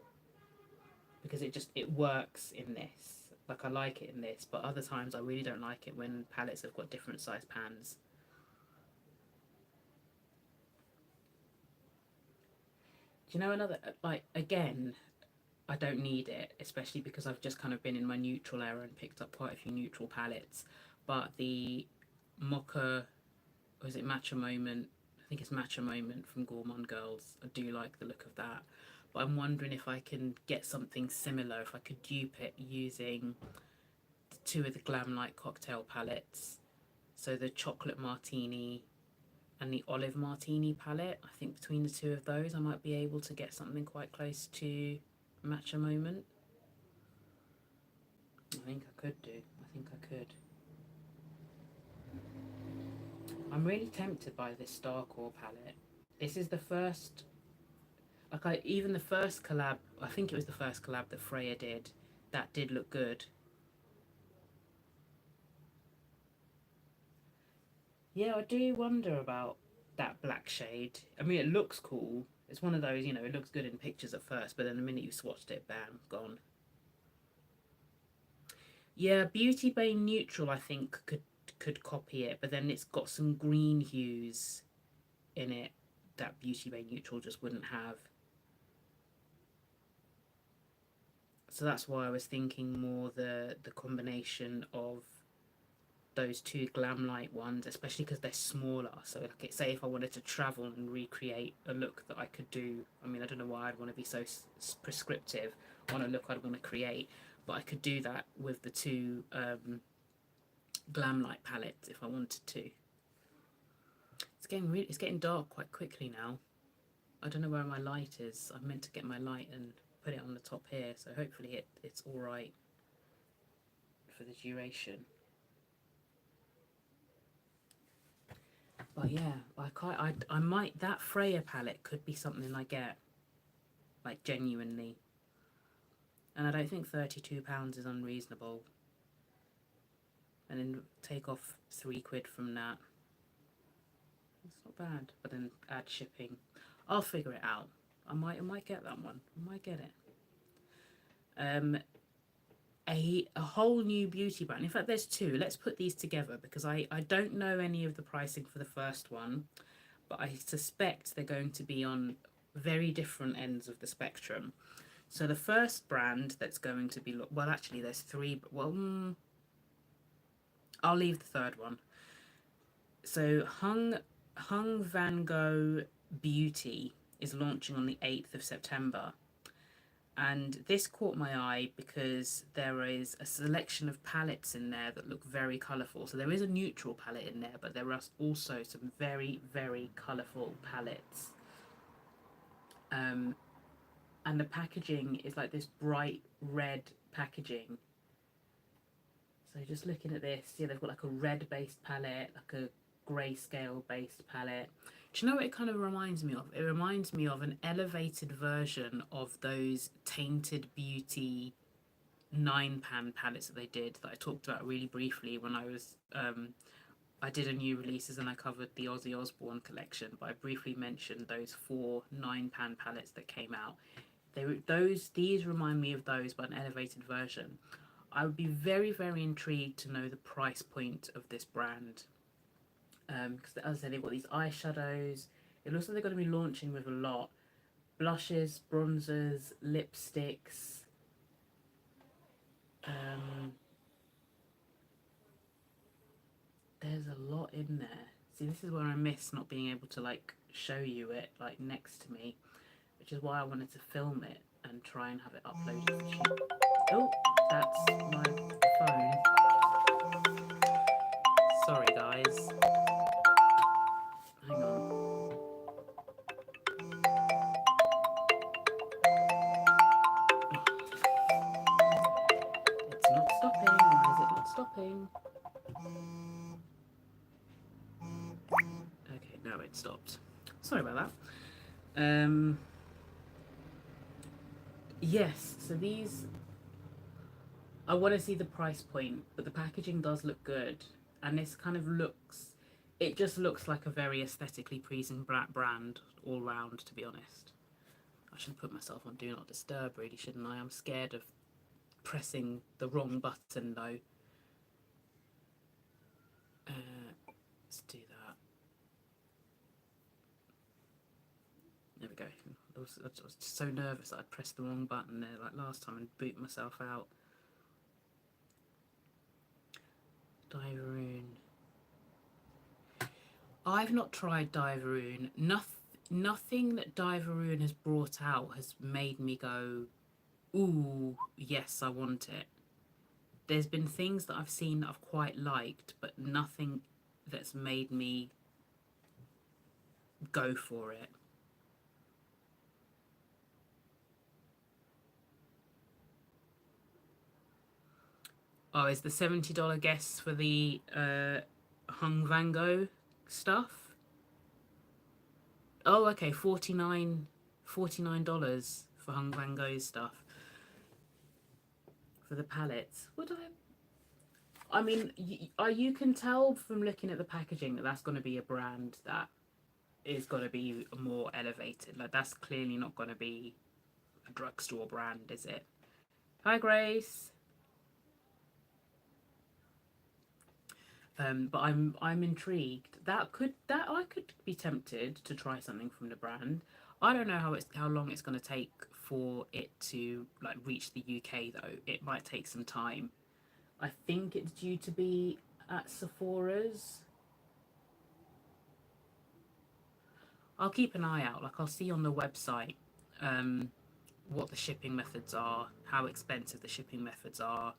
because it works in this. Like, I like it in this, but other times I really don't like it when palettes have got different sized pans. Do you know another, like, again, I don't need it, especially because I've just kind of been in my neutral era and picked up quite a few neutral palettes. But the Mocha, or is it Matcha Moment? I think it's Matcha Moment from Gourman Girls. I do like the look of that. But I'm wondering if I can get something similar, if I could dupe it using two of the Glamlite cocktail palettes. So the Chocolate Martini and the Olive Martini palette. I think between the two of those, I might be able to get something quite close to Matcha Moment. I think I could do. I think I could. I'm really tempted by this Starcore palette. This is the first, like, even the first collab, I think it was the first collab that Freya did, that did look good. Yeah, I do wonder about that black shade. I mean, it looks cool. It's one of those, you know, it looks good in pictures at first, but then the minute you swatched it, bam, gone. Yeah, Beauty Bay Neutral, I think, could copy it, but then it's got some green hues in it that Beauty Bay Neutral just wouldn't have. So that's why I was thinking more the combination of those two Glamlite ones, especially because they're smaller. So like, say if I wanted to travel and recreate a look that I could do, I mean, I don't know why I'd want to be so prescriptive on a look I'd want to create, but I could do that with the two Glamlite palettes if I wanted to. It's getting dark quite quickly now. I don't know where my light is. I meant to get my light and put it on the top here, so hopefully it's all right for the duration. But yeah, I might, that Freya palette could be something I get, like genuinely. And I don't think £32 is unreasonable. And then take off £3 from that. It's not bad, but then add shipping. I'll figure it out. I might get that one. I might get it. A whole new beauty brand. In fact, there's two. Let's put these together because I don't know any of the pricing for the first one, but I suspect they're going to be on very different ends of the spectrum. So the first brand that's going to be, well, actually there's three, well, I'll leave the third one. So Hung Van Gogh Beauty is launching on the 8th of September. And this caught my eye because there is a selection of palettes in there that look very colourful. So there is a neutral palette in there, but there are also some very, very colourful palettes. And the packaging is like this bright red packaging. So just looking at this, yeah, they've got like a red-based palette, like a grayscale-based palette. Do you know what it kind of reminds me of? It reminds me of an elevated version of those Tainted Beauty 9-pan palettes that they did that I talked about really briefly when I was I did a new releases and I covered the Ozzy Osbourne collection, but I briefly mentioned those 4 9-pan palettes that came out. These remind me of those, but an elevated version. I would be very, very intrigued to know the price point of this brand. Because as I said, they've got these eyeshadows. It looks like they're going to be launching with a lot. Blushes, bronzers, lipsticks. There's a lot in there. See, this is where I miss not being able to like show you it like next to me, which is why I wanted to film it and try and have it uploaded for cheap. Oh, that's my phone. Sorry guys. Hang on. It's not stopping. Why is it not stopping? Okay, no, it stopped. Sorry about that. Yes, so these, I want to see the price point, but the packaging does look good. And this kind of looks, it just looks like a very aesthetically pleasing brand all round, to be honest. I should put myself on Do Not Disturb, really, shouldn't I? I'm scared of pressing the wrong button, though. Let's do that. There we go. I was so nervous that I'd pressed the wrong button there, like last time, and boot myself out. Diveroon. I've not tried Diveroon. Nothing that Diveroon has brought out has made me go, ooh, yes, I want it. There's been things that I've seen that I've quite liked, but nothing that's made me go for it. Oh, is the $70 guess for the Hung Van Gogh stuff? Oh, okay, $49 for Hung Van Gogh stuff. For the palettes. Would I mean, you can tell from looking at the packaging that that's going to be a brand that is going to be more elevated. Like, that's clearly not going to be a drugstore brand, is it? Hi, Grace. But I'm intrigued. That I could be tempted to try something from the brand. I don't know how long it's going to take for it to like reach the UK though. It might take some time. I think it's due to be at Sephora's. I'll keep an eye out. Like, I'll see on the website um, what the shipping methods are, how expensive the shipping methods are,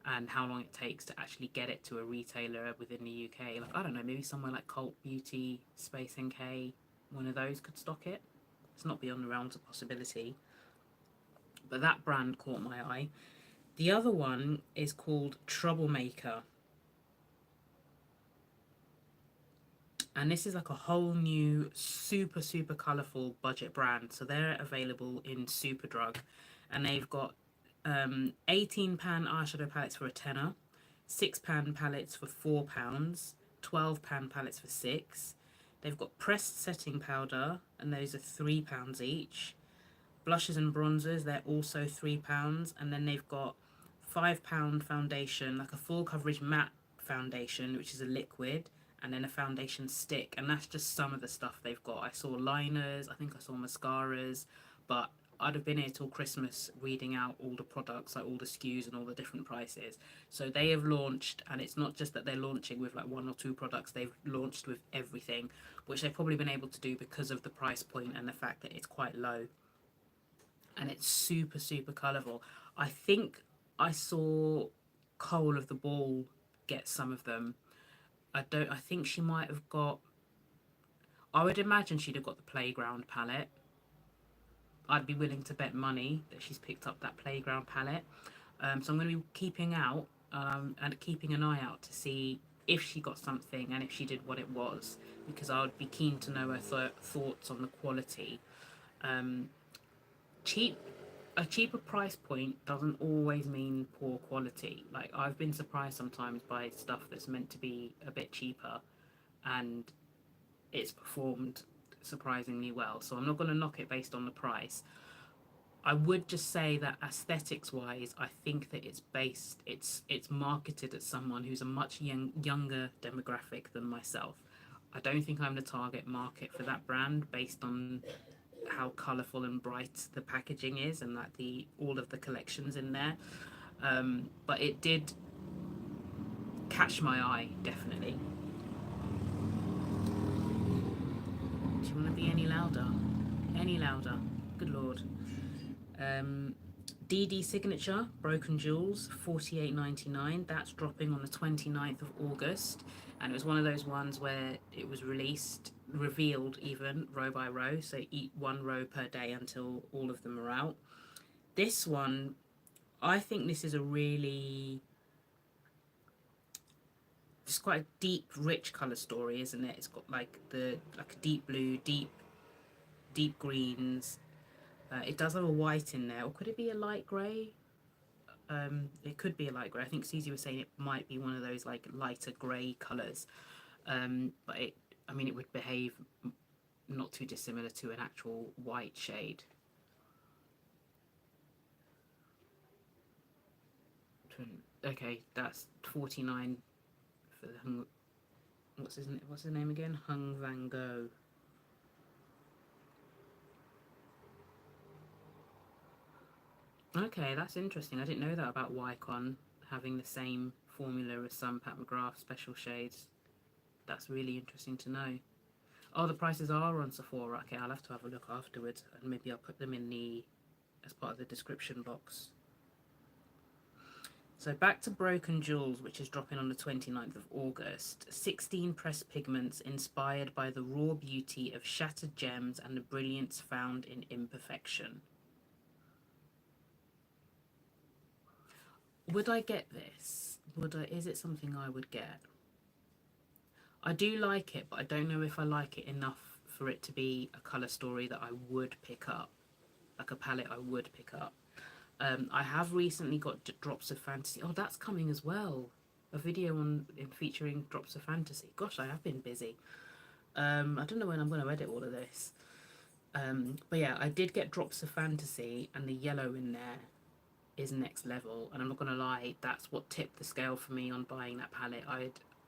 and how long it takes to actually get it to a retailer within the UK. Like, I don't know, maybe somewhere like Cult Beauty, Space NK, one of those could stock it. It's not beyond the realms of possibility. But that brand caught my eye. The other one is called Troublemaker. And this is like a whole new super super colorful budget brand. So they're available in Superdrug, and they've got £18 eyeshadow palettes for a tenner, £6 palettes for £4, £12 palettes for £6. They've got pressed setting powder, and those are £3 each. Blushes and bronzers, they're also £3, and then they've got £5 foundation, like a full coverage matte foundation, which is a liquid, and then a foundation stick. And that's just some of the stuff they've got. I saw liners, I think I saw mascaras, but I'd have been here till Christmas reading out all the products, like all the SKUs and all the different prices. So they have launched, and it's not just that they're launching with like one or two products, they've launched with everything, which they've probably been able to do because of the price point and the fact that it's quite low. And it's super, super colourful. I think I saw Cole of the Ball get some of them. I think she might have got, I would imagine she'd have got the Playground palette. I'd be willing to bet money that she's picked up that Playground palette. So I'm going to be keeping out and keeping an eye out to see if she got something and if she did, what it was, because I would be keen to know her thoughts on the quality. Um, cheap A cheaper price point doesn't always mean poor quality. Like, I've been surprised sometimes by stuff that's meant to be a bit cheaper and it's performed surprisingly well. So I'm not going to knock it based on the price. I would just say that aesthetics wise, I think that it's marketed at someone who's a much younger demographic than myself. I don't think I'm the target market for that brand based on how colourful and bright the packaging is and that all of the collections in there. But it did catch my eye, definitely. Do you want to be any louder? Any louder? Good lord. DD Signature Broken Jewels, $48.99. That's dropping on the 29th of August, and it was one of those ones where it was revealed even row by row, so eat one row per day until all of them are out. This one, I think this is a really, it's quite a deep, rich colour story, isn't it? It's got like a deep blue, deep greens. It does have a white in there, or could it be a light grey? It could be a light grey. I think Susie was saying it might be one of those like lighter grey colours. But it would behave not too dissimilar to an actual white shade. Okay, that's 49 for the Hung. What's his name again? Hung Van Gogh. Okay, that's interesting. I didn't know that about Wycon having the same formula as some Pat McGrath special shades. That's really interesting to know. Oh, the prices are on Sephora. Okay, I'll have to have a look afterwards, and maybe I'll put them as part of the description box. So back to Broken Jewels, which is dropping on the 29th of August. 16 pressed pigments inspired by the raw beauty of shattered gems and the brilliance found in imperfection. Would I get this? Is it something I would get? I do like it, but I don't know if I like it enough for it to be a colour story that I would pick up. Like a palette I would pick up. I have recently got Drops of Fantasy. Oh, that's coming as well. A video featuring Drops of Fantasy. Gosh, I have been busy. I don't know when I'm going to edit all of this. But yeah, I did get Drops of Fantasy, and the yellow in there is next level. And I'm not going to lie, that's what tipped the scale for me on buying that palette.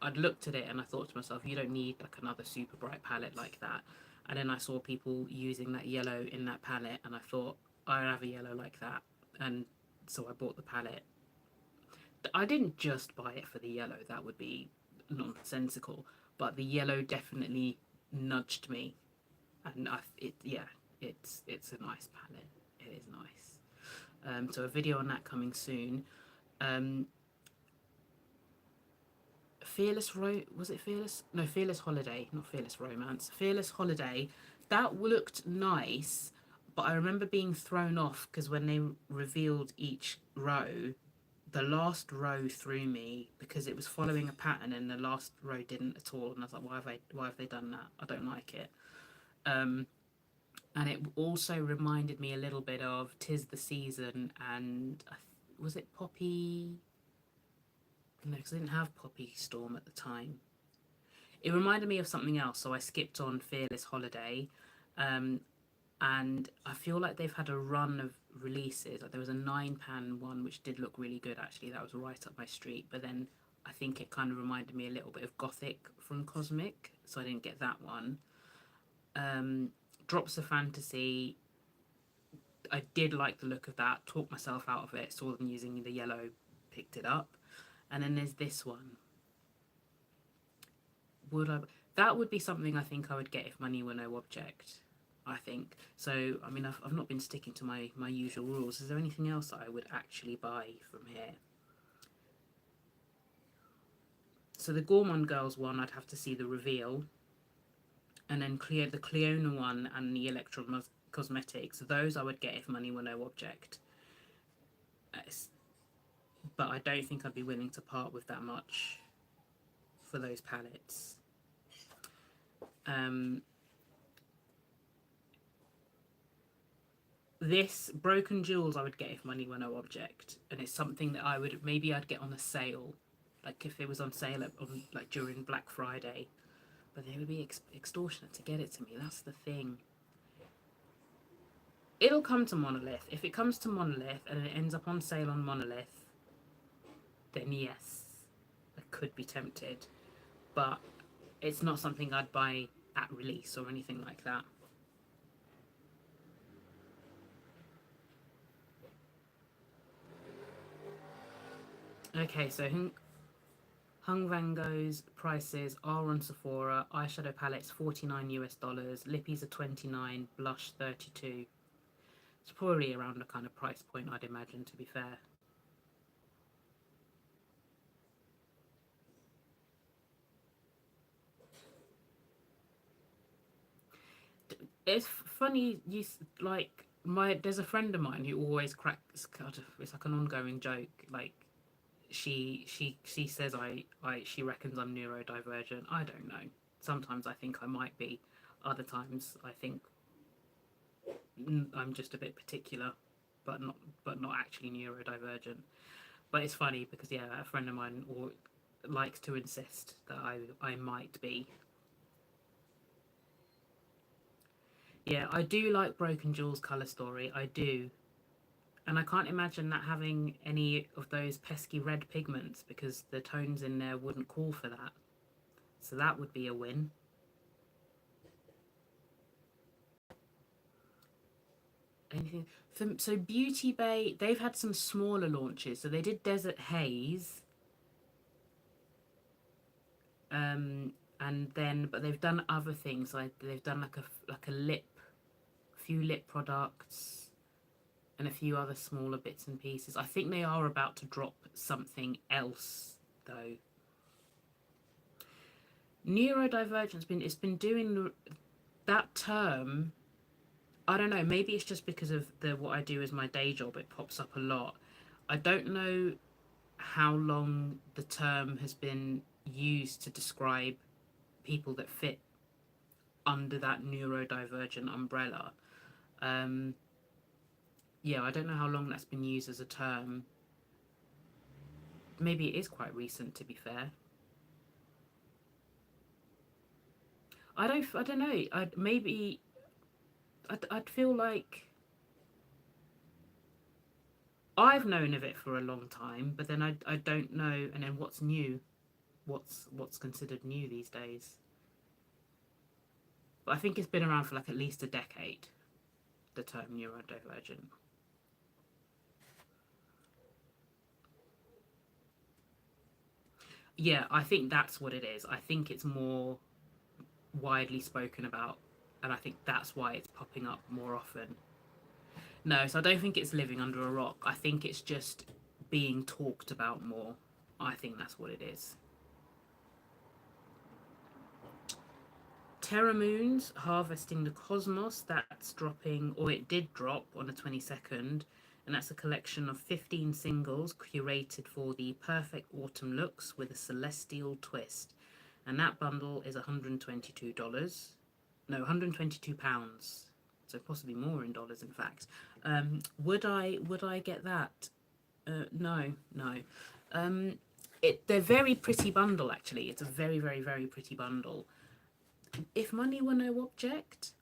I'd looked at it and I thought to myself, you don't need like another super bright palette like that. And then I saw people using that yellow in that palette, and I thought, I have a yellow like that. And so I bought the palette. I didn't just buy it for the yellow, that would be nonsensical. But the yellow definitely nudged me, and it's a nice palette. It is nice. So a video on that coming soon. Um, was it Fearless? No, Fearless Holiday, not Fearless Romance. Fearless Holiday. That looked nice, but I remember being thrown off because when they revealed each row, the last row threw me because it was following a pattern and the last row didn't at all. And I was like, why have they done that? I don't like it. And it also reminded me a little bit of 'Tis the Season, and was it Poppy? No, because I didn't have Poppy Storm at the time. It reminded me of something else, so I skipped on Fearless Holiday. Um, and I feel like they've had a run of releases. Like there was a 9 pan one which did look really good actually. That was right up my street. But then I think it kind of reminded me a little bit of Gothic from Cosmic, so I didn't get that one. Drops of Fantasy. I did like the look of that. Talked myself out of it. Saw them using the yellow, picked it up. And then there's this one. Would I? That would be something I think I would get if money were no object. I think so. I mean, I've not been sticking to my usual rules. Is there anything else that I would actually buy from here? So the Gourmand Girls one, I'd have to see the reveal, and then the Cleona one and the Electrum Cosmetics. Those I would get if money were no object. But I don't think I'd be willing to part with that much for those palettes. This Broken Jewels I would get if money were no object, and it's something that I'd get on a sale, like if it was on sale like during Black Friday, but they would be extortionate to get it to me. That's the thing. It'll come to Monolith. If it comes to Monolith and it ends up on sale on Monolith, then yes, I could be tempted, but it's not something I'd buy at release or anything like that. Okay, so Hung Van Gogh's prices are on Sephora. Eyeshadow palettes $49 US, lippies are 29, blush 32. It's probably around the kind of price point I'd imagine, to be fair. It's funny, there's a friend of mine who always cracks, it's like an ongoing joke, like she says she reckons I'm neurodivergent. I don't know. Sometimes I think I might be. Other times I think I'm just a bit particular, but not actually neurodivergent. But it's funny because yeah, a friend of mine likes to insist that I might be. Yeah, I do like Broken Jewels Colour Story. I do. And I can't imagine that having any of those pesky red pigments because the tones in there wouldn't call for that. So that would be a win. Anything so Beauty Bay, they've had some smaller launches. So they did Desert Haze. And then but they've done other things. Like they've done like a few lip products and a few other smaller bits and pieces. I think they are about to drop something else though. Neurodivergent's been doing that term. I don't know, maybe it's just because of what I do as my day job, it pops up a lot. I don't know how long the term has been used to describe people that fit under that neurodivergent umbrella. Yeah, I don't know how long that's been used as a term. Maybe it is quite recent, to be fair. I don't know. I'd feel like I've known of it for a long time, but then I don't know. And then what's new? What's considered new these days? But I think it's been around for like at least a decade. The term neurodivergent. Yeah, I think that's what it is. I think it's more widely spoken about, and I think that's why it's popping up more often. No, so I don't think it's living under a rock. I think it's just being talked about more. I think that's what it is. Terra Moons, Harvesting the Cosmos, that's dropping, or it did drop on the 22nd, and that's a collection of 15 singles curated for the perfect autumn looks with a celestial twist. And that bundle is $122. No, £122. So possibly more in dollars, in fact. Would I get that? No, no. They're very pretty bundle, actually. It's a very, very, very pretty bundle. If money were no object,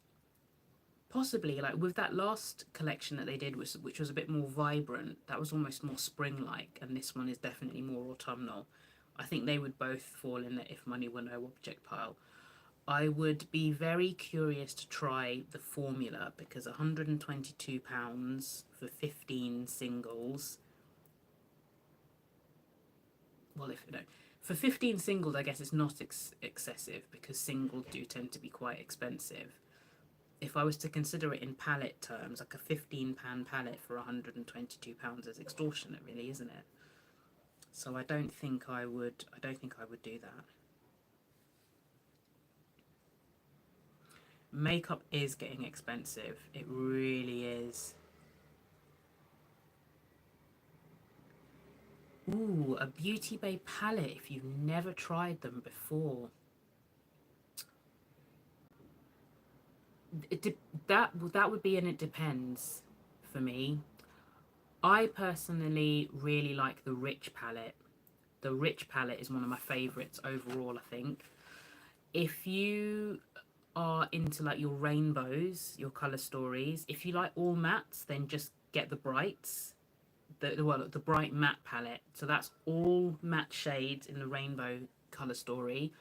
possibly, like with that last collection that they did, which was a bit more vibrant, that was almost more spring-like, and this one is definitely more autumnal. I think they would both fall in the if money were no object pile. I would be very curious to try the formula, because £122 for 15 singles. Well, if you know, for 15 singles, I guess it's not excessive, because singles do tend to be quite expensive. If I was to consider it in palette terms, like a £15 palette for £122 is extortionate, really, isn't it? So I don't think I would. I don't think I would do that. Makeup is getting expensive. It really is. Ooh, a Beauty Bay palette if you've never tried them before. That would be an it depends for me. I personally really like the Rich palette. The Rich palette is one of my favorites overall, I think. If you are into like your rainbows, your color stories, if you like all mattes, then just get the brights. The bright matte palette. So that's all matte shades in the rainbow color story.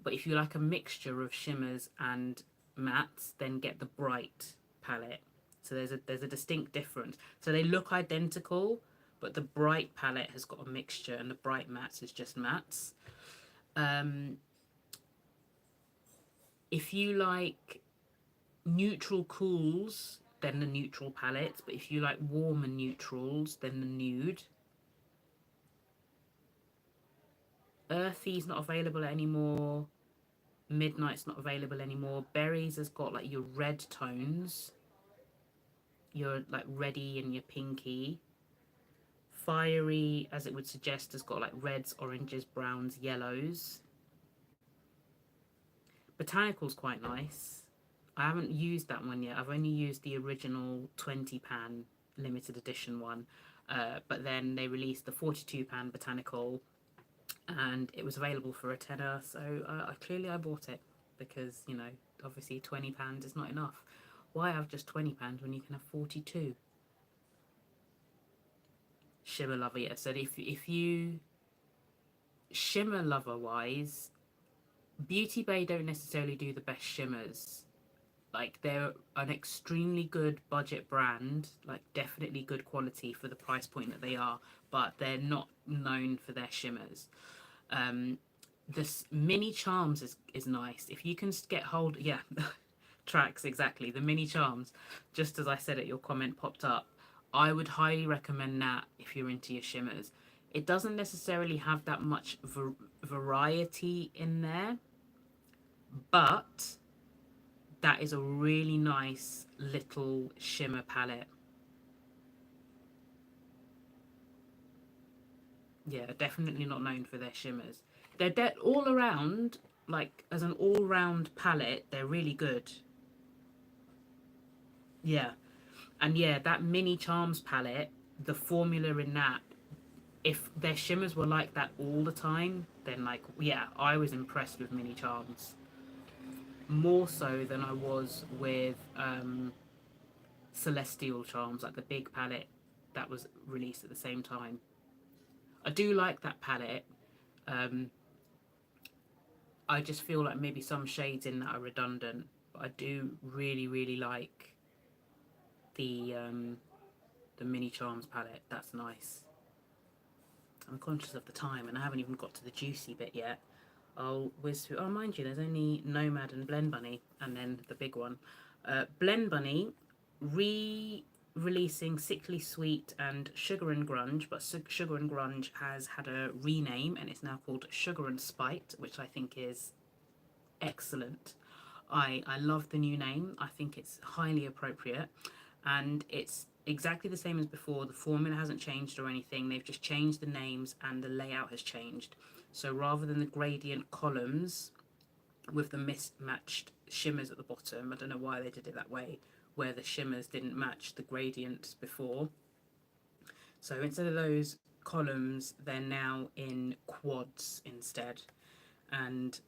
But if you like a mixture of shimmers and mattes, then get the bright palette. So there's a distinct difference. So they look identical, but the bright palette has got a mixture, and the bright mattes is just mattes. If you like neutral cools, then the neutral palettes. But if you like warm and neutrals, then the nude. Earthy's not available anymore. Midnight's not available anymore. Berries has got like your red tones, your like reddy and your pinky. Fiery, as it would suggest, has got like reds, oranges, browns, yellows. Botanical's quite nice. I haven't used that one yet. I've only used the original 20 pan limited edition one. But then they released the 42 pan Botanical, and it was available for a tenner. So clearly I bought it, because, you know, obviously £20 is not enough. Why have just £20 when you can have 42? Shimmer lover, yeah. So if you shimmer lover wise, Beauty Bay don't necessarily do the best shimmers. Like, they're an extremely good budget brand, like definitely good quality for the price point that they are, but they're not known for their shimmers. This mini charms is nice if you can get hold. Yeah, tracks exactly. The mini charms, just as I said it, your comment popped up. I would highly recommend that if you're into your shimmers. It doesn't necessarily have that much variety in there, but that is a really nice little shimmer palette. Yeah, definitely not known for their shimmers. They're all around, like as an all-round palette, they're really good. Yeah, and yeah, that mini charms palette, the formula in that, if their shimmers were like that all the time, then like, yeah, I was impressed with mini charms. more so than I was with Celestial Charms, like the big palette that was released at the same time. I do like that palette. Um, I just feel like maybe some shades in that are redundant, but I do really, really like the the Mini Charms palette. That's nice. I'm conscious of the time, and I haven't even got to the juicy bit yet. I'll whiz through. Oh, mind you, there's only Nomad and Blend Bunny, and then the big one. Blend Bunny re-releasing Sickly Sweet and Sugar and Grunge, but Sugar and Grunge has had a rename, and it's now called Sugar and Spite, which I think is excellent. I love the new name. I think it's highly appropriate, and it's exactly the same as before. The formula hasn't changed or anything. They've just changed the names and the layout has changed. So rather than the gradient columns with the mismatched shimmers at the bottom, I don't know why they did it that way, where the shimmers didn't match the gradients before. So instead of those columns, they're now in quads instead. And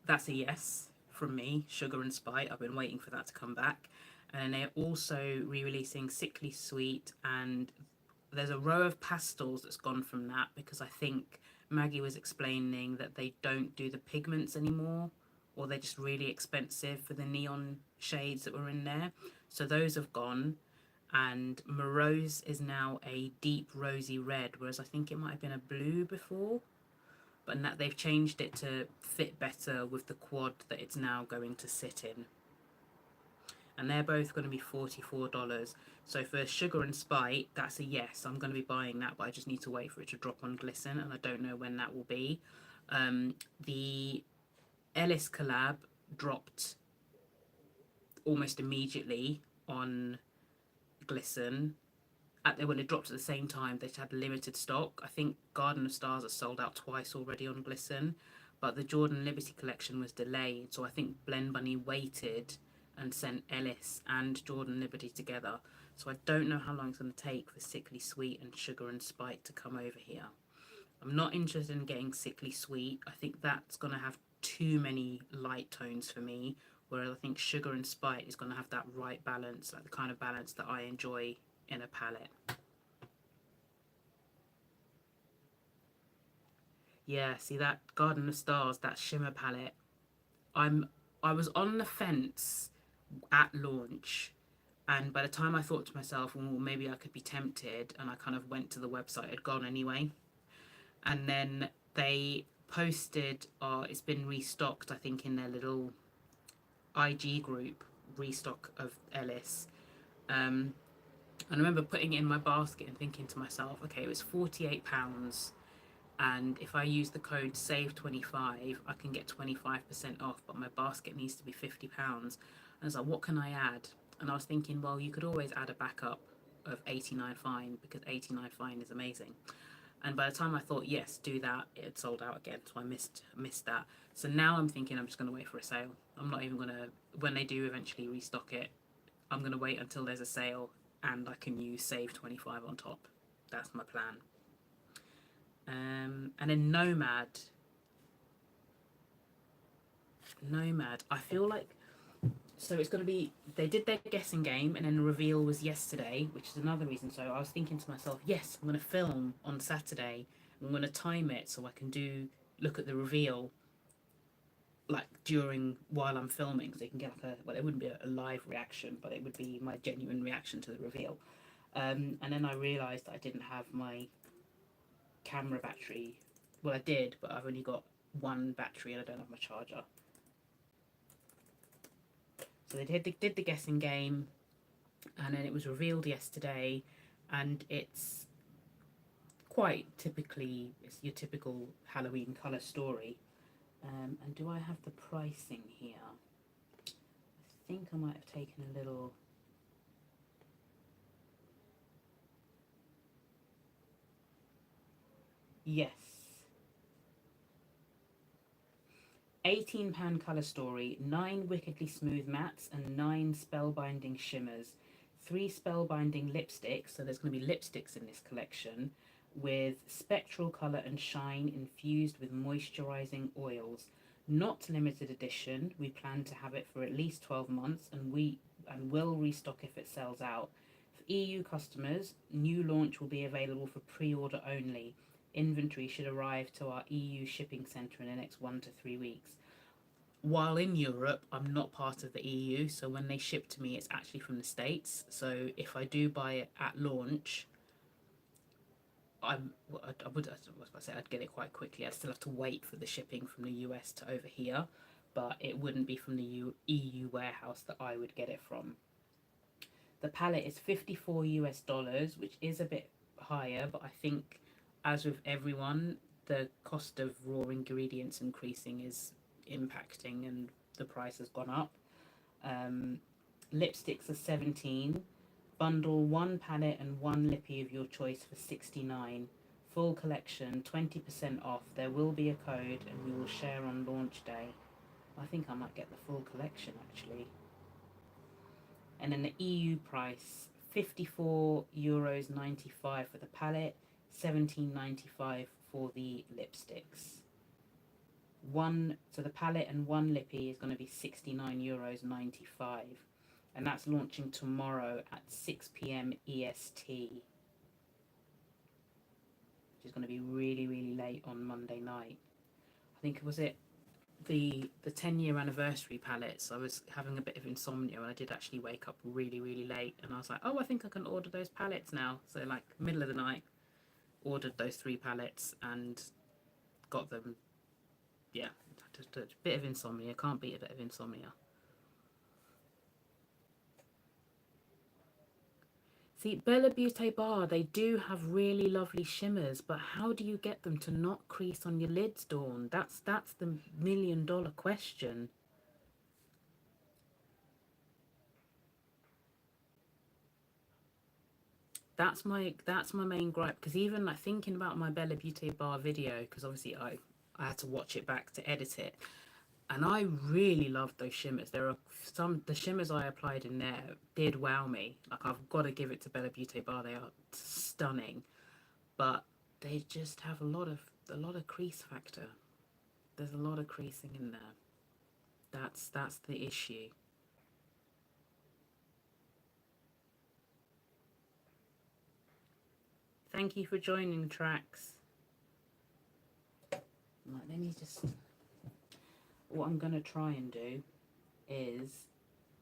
that's a yes from me. Sugar and Spite, I've been waiting for that to come back. And they're also re-releasing Sickly Sweet, and there's a row of pastels that's gone from that, because I think Maggie was explaining that they don't do the pigments anymore, or they're just really expensive for the neon shades that were in there. So those have gone, and Morose is now a deep rosy red, whereas I think it might have been a blue before. But that they've changed it to fit better with the quad that it's now going to sit in. And they're both going to be $44. So for Sugar and Spite, that's a yes. I'm going to be buying that, but I just need to wait for it to drop on Glisten, and I don't know when that will be. The Ellis collab dropped almost immediately on Glisten. Well, it dropped at the same time. They had limited stock. I think Garden of Stars are sold out twice already on Glisten, but the Jordan Liberty collection was delayed. So I think Blend Bunny waited and sent Ellis and Jordan Liberty together. So I don't know how long it's going to take for Sickly Sweet and Sugar and Spite to come over here. I'm not interested in getting Sickly Sweet. I think that's going to have too many light tones for me, whereas I think Sugar and Spite is going to have that right balance, like the kind of balance that I enjoy in a palette. Yeah, see that Garden of Stars, that shimmer palette. I was on the fence at launch, and by the time I thought to myself, well, maybe I could be tempted, and I kind of went to the website, had gone anyway. And then they posted, it's been restocked, I think, in their little IG group, restock of Ellis. And I remember putting it in my basket and thinking to myself, okay, it was £48, and if I use the code SAVE25, I can get 25% off, but my basket needs to be £50. And I was like, what can I add? And I was thinking, well, you could always add a backup of 89 Fine, because 89 Fine is amazing. And by the time I thought, yes, do that, it had sold out again, so I missed that. So now I'm thinking I'm just going to wait for a sale. I'm not even going to, when they do eventually restock it, I'm going to wait until there's a sale and I can use Save 25 on top. That's my plan. And then Nomad, I feel like, so it's going to be, they did their guessing game, and then the reveal was yesterday, which is another reason. So I was thinking to myself, yes, I'm going to film on Saturday. I'm going to time it so I can look at the reveal like while I'm filming, so you can get like well, it wouldn't be a live reaction, but it would be my genuine reaction to the reveal. And then I realised that I didn't have my camera battery. Well, I did, but I've only got one battery and I don't have my charger. So they did the guessing game, and then it was revealed yesterday, and it's quite typically, it's your typical Halloween colour story. And do I have the pricing here? I think I might have taken a little... Yes. £18 colour story, 9 wickedly smooth mattes and 9 spellbinding shimmers, 3 spellbinding lipsticks, so there's going to be lipsticks in this collection, with spectral colour and shine infused with moisturising oils. Not limited edition. We plan to have it for at least 12 months, and will restock if it sells out. For EU customers, new launch will be available for pre-order only. Inventory should arrive to our EU shipping centre in the next 1 to 3 weeks. While in Europe, I'm not part of the EU, so when they ship to me, it's actually from the States. So if I do buy it at launch, I was going to say I'd get it quite quickly. I'd still have to wait for the shipping from the US to over here, but it wouldn't be from the EU warehouse that I would get it from. The palette is $54 US, which is a bit higher, but I think, as with everyone, the cost of raw ingredients increasing is impacting, and the price has gone up. Lipsticks are 17. Bundle one palette and one lippy of your choice for 69. Full collection 20% off. There will be a code and we will share on launch day. I think I might get the full collection actually. And then the EU price, €54.95 for the palette, $17.95 for the lipsticks. So the palette and one lippy is going to be €69.95. And that's launching tomorrow at 6 p.m. EST, which is going to be really, really late on Monday night. I think, was it the 10-year anniversary palettes? I was having a bit of insomnia and I did actually wake up really, really late, and I was like, oh, I think I can order those palettes now. So like middle of the night, ordered those 3 palettes and got them. Yeah, just a bit of insomnia. Can't beat a bit of insomnia. See, Bella Beauty Bar, they do have really lovely shimmers, but how do you get them to not crease on your lids, Dawn? That's the million-dollar question. That's my main gripe, because even like thinking about my Bella Beauty Bar video, because obviously I had to watch it back to edit it, and I really loved those shimmers. There are the shimmers I applied in there did wow me. Like, I've got to give it to Bella Beauty Bar. They are stunning, but they just have a lot of crease factor. There's a lot of creasing in there. That's the issue. Thank you for joining, Trax. Right, let me just. What I'm going to try and do is,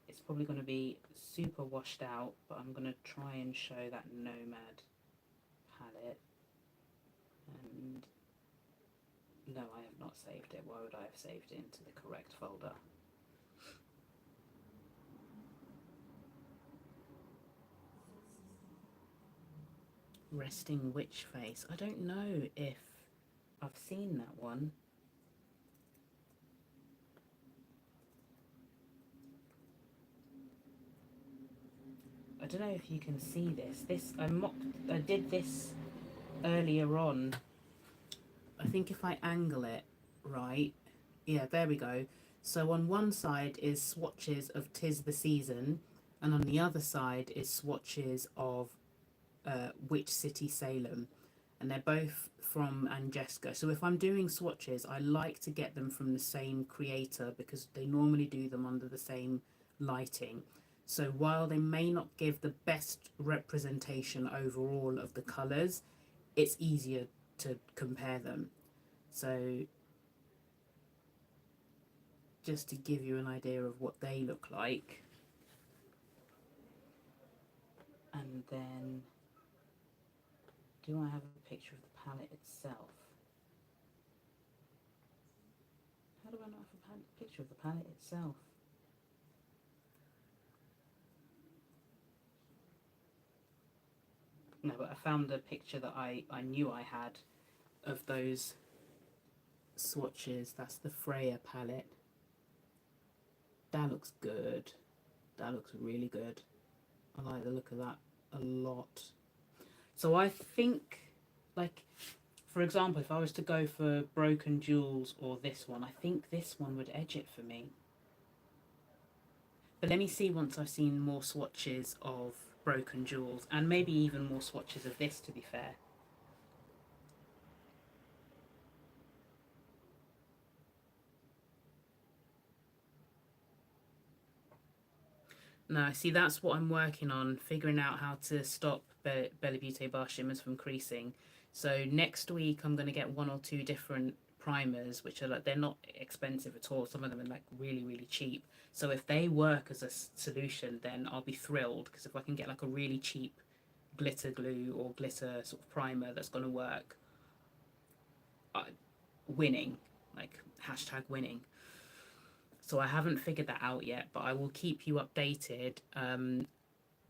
it's probably going to be super washed out, but I'm going to try and show that Nomad palette. And no, I have not saved it. Why would I have saved it into the correct folder? Resting Witch Face. I don't know if I've seen that one. I don't know if you can see this. I did this earlier on. I think if I angle it right, yeah, there we go. So on one side is swatches of 'Tis the Season, and on the other side is swatches of Witch City Salem, and they're both from Angesca. So if I'm doing swatches, I like to get them from the same creator because they normally do them under the same lighting. So while they may not give the best representation overall of the colours, it's easier to compare them. So just to give you an idea of what they look like. And then, do I have a picture of the palette itself? How do I not have a picture of the palette itself? No, but I found a picture that I knew I had of those swatches. That's the Freya palette. That looks good. That looks really good. I like the look of that a lot. So I think, like, for example, if I was to go for Broken Jewels or this one, I think this one would edge it for me. But let me see once I've seen more swatches of Broken Jewels, and maybe even more swatches of this, to be fair. No, see, that's what I'm working on, figuring out how to stop Bella Beauty bar shimmers from creasing. So next week I'm going to get one or two different primers, which are like, they're not expensive at all. Some of them are like really, really cheap. So if they work as a solution, then I'll be thrilled, because if I can get like a really cheap glitter glue or glitter sort of primer that's going to work, uh, winning, like hashtag winning. So I haven't figured that out yet, but I will keep you updated.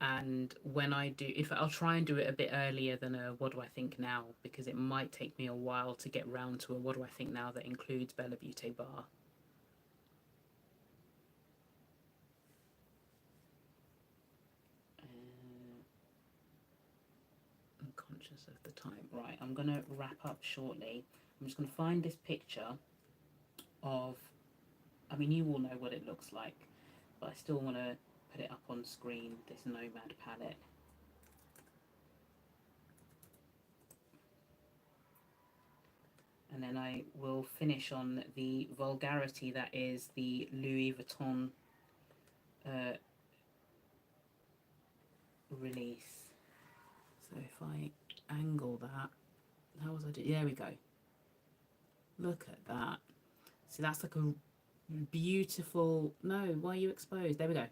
And when I do, if I'll try and do it a bit earlier than a what do I think now, because it might take me a while to get round to a what do I think now that includes Bella Beauty bar. I'm conscious of the time. Right, I'm going to wrap up shortly. I'm just going to find this picture of, I mean, you all know what it looks like, but I still want to put it up on screen, this Nomad palette. And then I will finish on the vulgarity that is the Louis Vuitton release. So if I angle that, how was I doing? There we go. Look at that. See, that's like a beautiful, no, why are you exposed? There we go.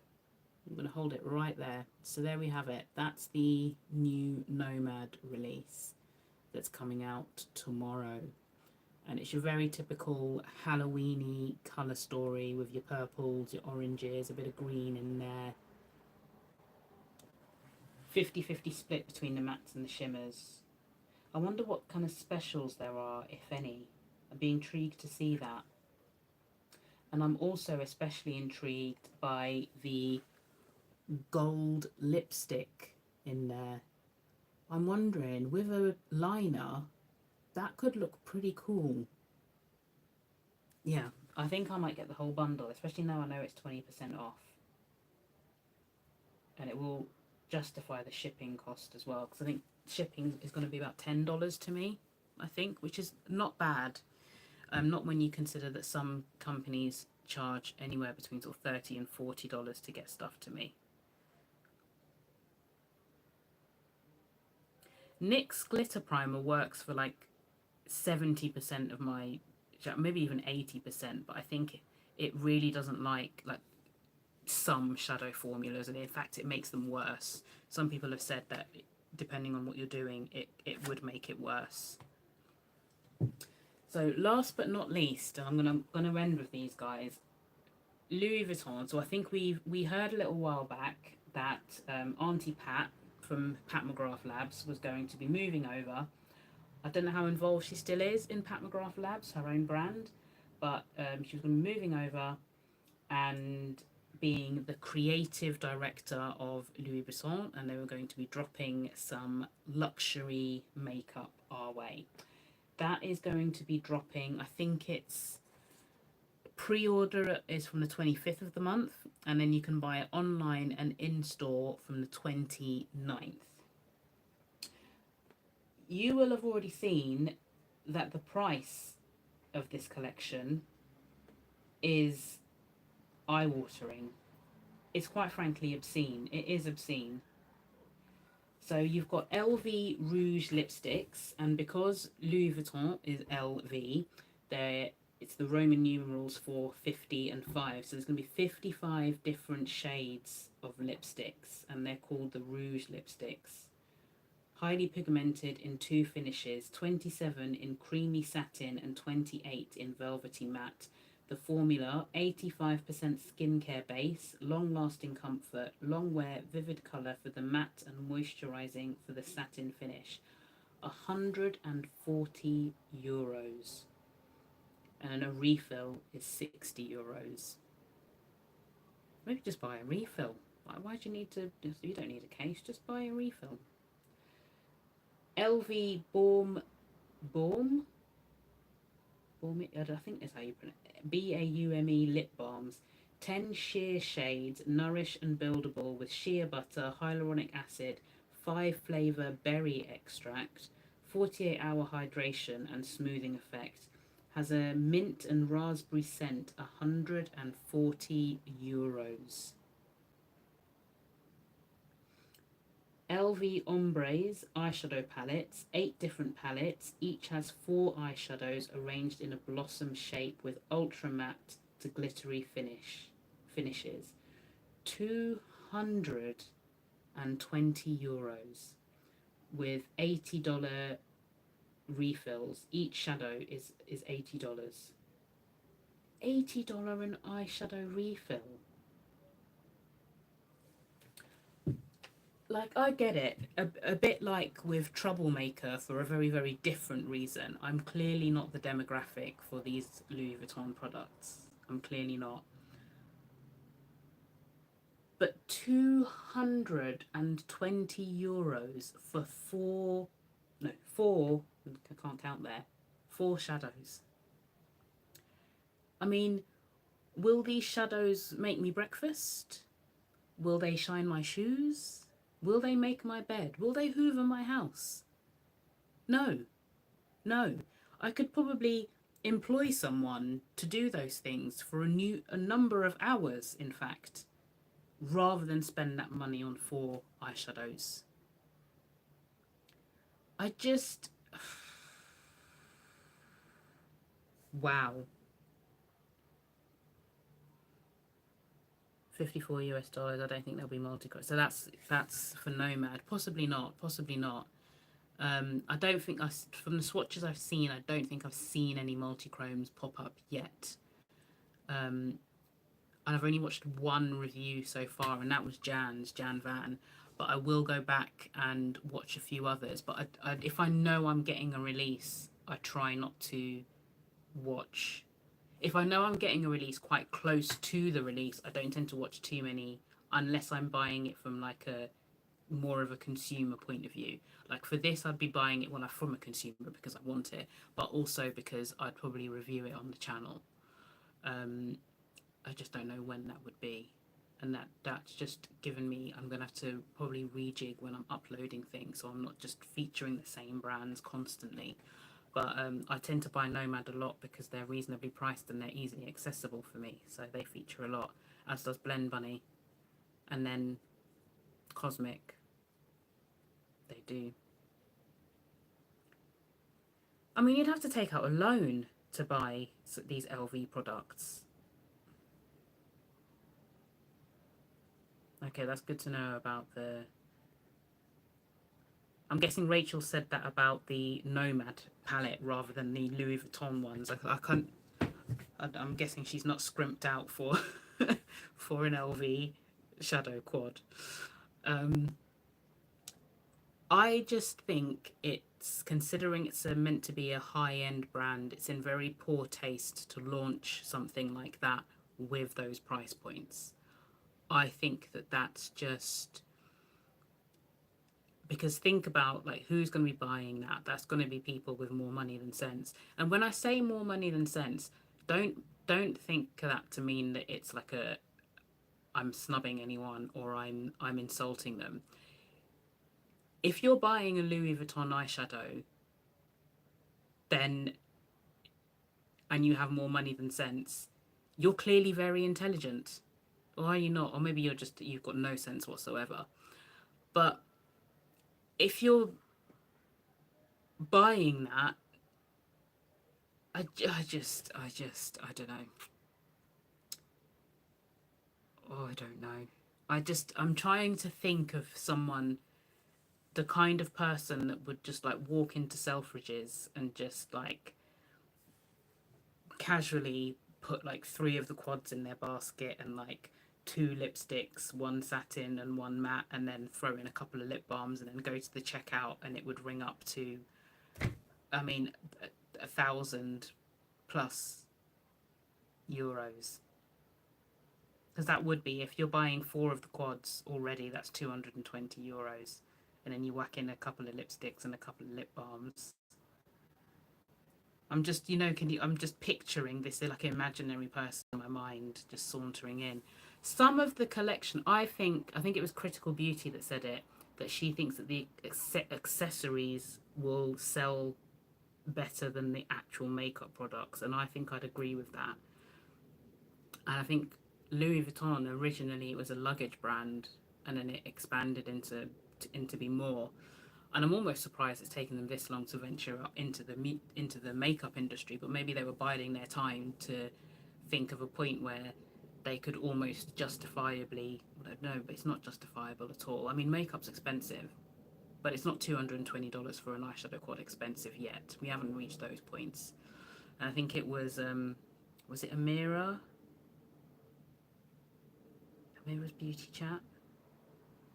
I'm going to hold it right there. So there we have it. That's the new Nomad release that's coming out tomorrow. And it's your very typical Halloweeny colour story with your purples, your oranges, a bit of green in there. 50-50 split between the mattes and the shimmers. I wonder what kind of specials there are, if any. I'd be intrigued to see that. And I'm also especially intrigued by the gold lipstick in there. I'm wondering, with a liner, that could look pretty cool. Yeah, I think I might get the whole bundle, especially now I know it's 20% off. And it will justify the shipping cost as well, because I think shipping is going to be about $10 to me, I think, which is not bad. Not when you consider that some companies charge anywhere between sort of $30 and $40 to get stuff to me. NYX glitter primer works for like 70% of my, maybe even 80%, but I think it really doesn't like some shadow formulas, and in fact it makes them worse. Some people have said that depending on what you're doing, it would make it worse. So last but not least, and I'm gonna end with these guys, Louis Vuitton. So I think we heard a little while back that Auntie Pat from Pat McGrath Labs was going to be moving over. I don't know how involved she still is in Pat McGrath Labs, her own brand, but she was going to be moving over and being the creative director of Louis Vuitton, and they were going to be dropping some luxury makeup our way. That is going to be dropping, I think it's pre-order is from the 25th of the month, and then you can buy it online and in-store from the 29th. You will have already seen that the price of this collection is eye-watering. It's quite frankly obscene. It is obscene. So you've got LV Rouge lipsticks, and because Louis Vuitton is LV, it's the Roman numerals for 50 and 5. So there's going to be 55 different shades of lipsticks, and they're called the Rouge lipsticks. Highly pigmented in 2 finishes, 27 in creamy satin and 28 in velvety matte. The formula, 85% skincare base, long-lasting comfort, long wear, vivid colour for the matte and moisturising for the satin finish. €140. And a refill is €60. Maybe just buy a refill. Why do you need to, you don't need a case, just buy a refill. LV Balm, I think that's how you pronounce it. BAUME lip balms. 10 sheer shades, nourish and buildable with shea butter, hyaluronic acid, 5 flavour berry extract, 48-hour hydration and smoothing effect. Has a mint and raspberry scent, €140. LV Ombres eyeshadow palettes, 8 different palettes. Each has 4 eyeshadows arranged in a blossom shape with ultra matte to glittery finishes. €220 with $80 refills. Each shadow is $80. $80 an eyeshadow refill. Like, I get it. A bit like with Troublemaker, for a very, very different reason. I'm clearly not the demographic for these Louis Vuitton products. I'm clearly not. But €220 for four, I can't count there, 4 shadows. I mean, will these shadows make me breakfast? Will they shine my shoes? Will they make my bed? Will they hoover my house? No, no. I could probably employ someone to do those things for a number of hours, in fact, rather than spend that money on 4 eyeshadows. I just... wow. $54. I don't think there'll be multi-color. So that's for Nomad. Possibly not. Possibly not. I don't think from the swatches I've seen, I don't think I've seen any multi-chromes pop up yet. And I've only watched one review so far, and that was Jan Van. But I will go back and watch a few others. But if I know I'm getting a release, I try not to watch. If I know I'm getting a release quite close to the release, I don't tend to watch too many unless I'm buying it from like a more of a consumer point of view. Like for this, I'd be buying it from a consumer because I want it, but also because I'd probably review it on the channel. I just don't know when that would be. And that's just given me, I'm going to have to probably rejig when I'm uploading things, so I'm not just featuring the same brands constantly. But I tend to buy Nomad a lot because they're reasonably priced and they're easily accessible for me. So they feature a lot, as does Blend Bunny. And then Cosmic. They do. I mean, you'd have to take out a loan to buy these LV products. Okay, that's good to know about the... I'm guessing Rachel said that about the Nomad palette rather than the Louis Vuitton ones. I'm guessing she's not scrimped out for for an LV shadow quad. I just think it's, considering it's meant to be a high-end brand, it's in very poor taste to launch something like that with those price points. I think that's just... because think about like who's going to be buying that. That's going to be people with more money than sense. And when I say more money than sense, don't think that to mean that it's like I'm snubbing anyone or I'm insulting them. If you're buying a Louis Vuitton eyeshadow, then, and you have more money than sense, you're clearly very intelligent. Or are you not? Or maybe you've got no sense whatsoever. But if you're buying that, I don't know. Oh, I don't know. I'm trying to think of someone, the kind of person that would just like walk into Selfridges and just like casually put like 3 of the quads in their basket and like 2 lipsticks, 1 satin and 1 matte, and then throw in a couple of lip balms and then go to the checkout and it would ring up to, I mean, 1,000 plus euros. Because that would be, if you're buying 4 of the quads already, that's 220 euros. And then you whack in a couple of lipsticks and a couple of lip balms. I'm just, I'm just picturing this like imaginary person in my mind just sauntering in. Some of the collection, I think it was Critical Beauty that said it, that she thinks that the accessories will sell better than the actual makeup products, and I think I'd agree with that. And I think Louis Vuitton, originally it was a luggage brand, and then it expanded into in to be more. And I'm almost surprised it's taken them this long to venture up into the makeup industry. But maybe they were biding their time to think of a point where they could almost justifiably. I don't know, but it's not justifiable at all. I mean, makeup's expensive, but it's not $220 for an eyeshadow quad expensive yet. We haven't reached those points. And I think it was it Amira's Beauty Chat?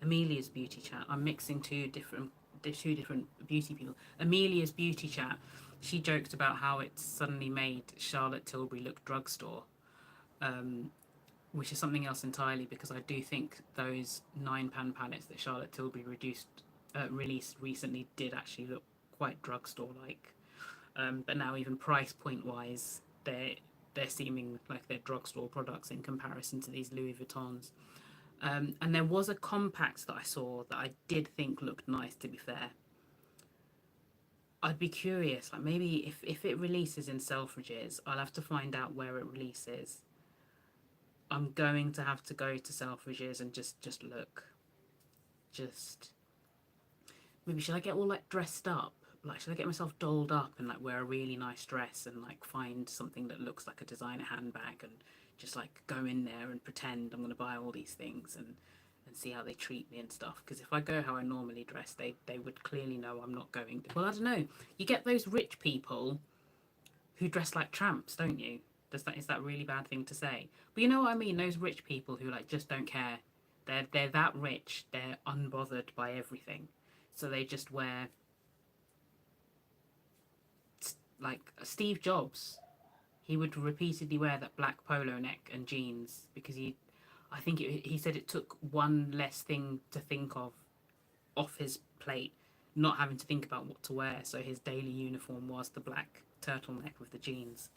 Amelia's Beauty Chat. I'm mixing two different beauty people. Amelia's Beauty Chat. She joked about how it suddenly made Charlotte Tilbury look drugstore, which is something else entirely, because I do think those £9 palettes that Charlotte Tilbury released recently did actually look quite drugstore like. But now, even price point wise, they're seeming like they're drugstore products in comparison to these Louis Vuittons. And there was a compact that I saw that I did think looked nice, to be fair. I'd be curious, like maybe if it releases in Selfridges, I'll have to find out where it releases. I'm going to have to go to Selfridges and just look. Just maybe, should I get all like dressed up? Like, should I get myself dolled up and like wear a really nice dress and like find something that looks like a designer handbag and just like go in there and pretend I'm going to buy all these things and see how they treat me and stuff? Because if I go how I normally dress, they would clearly know I'm not going to. Well, I don't know. You get those rich people who dress like tramps, don't you? Is that a really bad thing to say? But you know what I mean? Those rich people who like just don't care. They're that rich. They're unbothered by everything. So they just wear, like Steve Jobs. He would repeatedly wear that black polo neck and jeans because he said it took one less thing to think of off his plate, not having to think about what to wear. So his daily uniform was the black turtleneck with the jeans.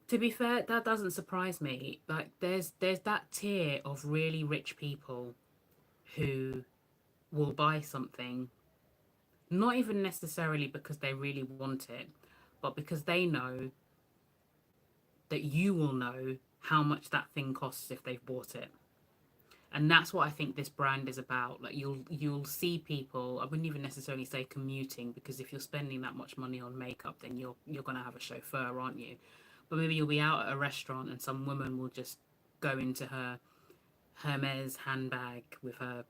To be fair, that doesn't surprise me. Like there's that tier of really rich people who will buy something, not even necessarily because they really want it, but because they know that you will know how much that thing costs if they've bought it. And that's what I think this brand is about. Like you'll see people, I wouldn't even necessarily say commuting, because if you're spending that much money on makeup, then you're gonna have a chauffeur, aren't you? But maybe you'll be out at a restaurant and some woman will just go into her Hermes handbag with her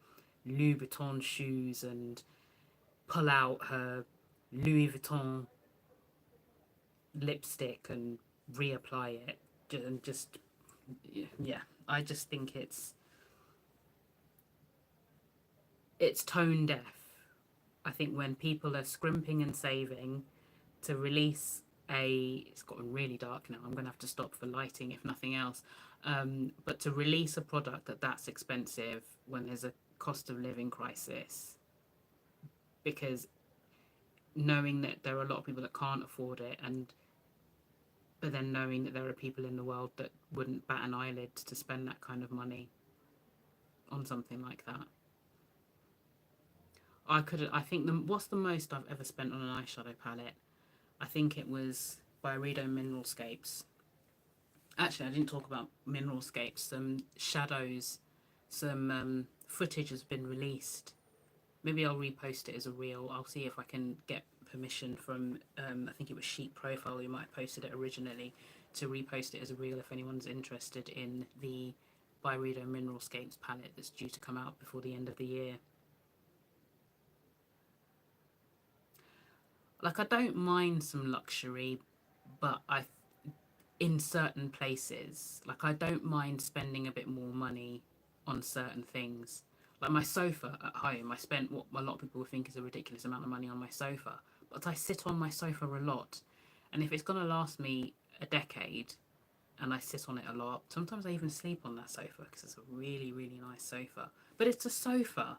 Louis Vuitton shoes and pull out her Louis Vuitton lipstick and reapply it. And just, yeah, I just think it's tone deaf. I think when people are scrimping and saving to release it's gotten really dark now, I'm going to have to stop for lighting if nothing else, but to release a product that's expensive when there's a cost of living crisis, because knowing that there are a lot of people that can't afford it, but then knowing that there are people in the world that wouldn't bat an eyelid to spend that kind of money on something like that. I think what's the most I've ever spent on an eyeshadow palette? I think it was Byredo Mineralscapes. Actually, I didn't talk about Mineralscapes. Some shadows, some footage has been released. Maybe I'll repost it as a reel. I'll see if I can get permission from, I think it was Sheet Profile who might have posted it originally, to repost it as a reel if anyone's interested in the Byredo Mineralscapes palette that's due to come out before the end of the year. Like, I don't mind some luxury, but in certain places, like I don't mind spending a bit more money on certain things. Like my sofa at home, I spent what a lot of people think is a ridiculous amount of money on my sofa, but I sit on my sofa a lot, and if it's going to last me a decade and I sit on it a lot, sometimes I even sleep on that sofa because it's a really, really nice sofa. But it's a sofa.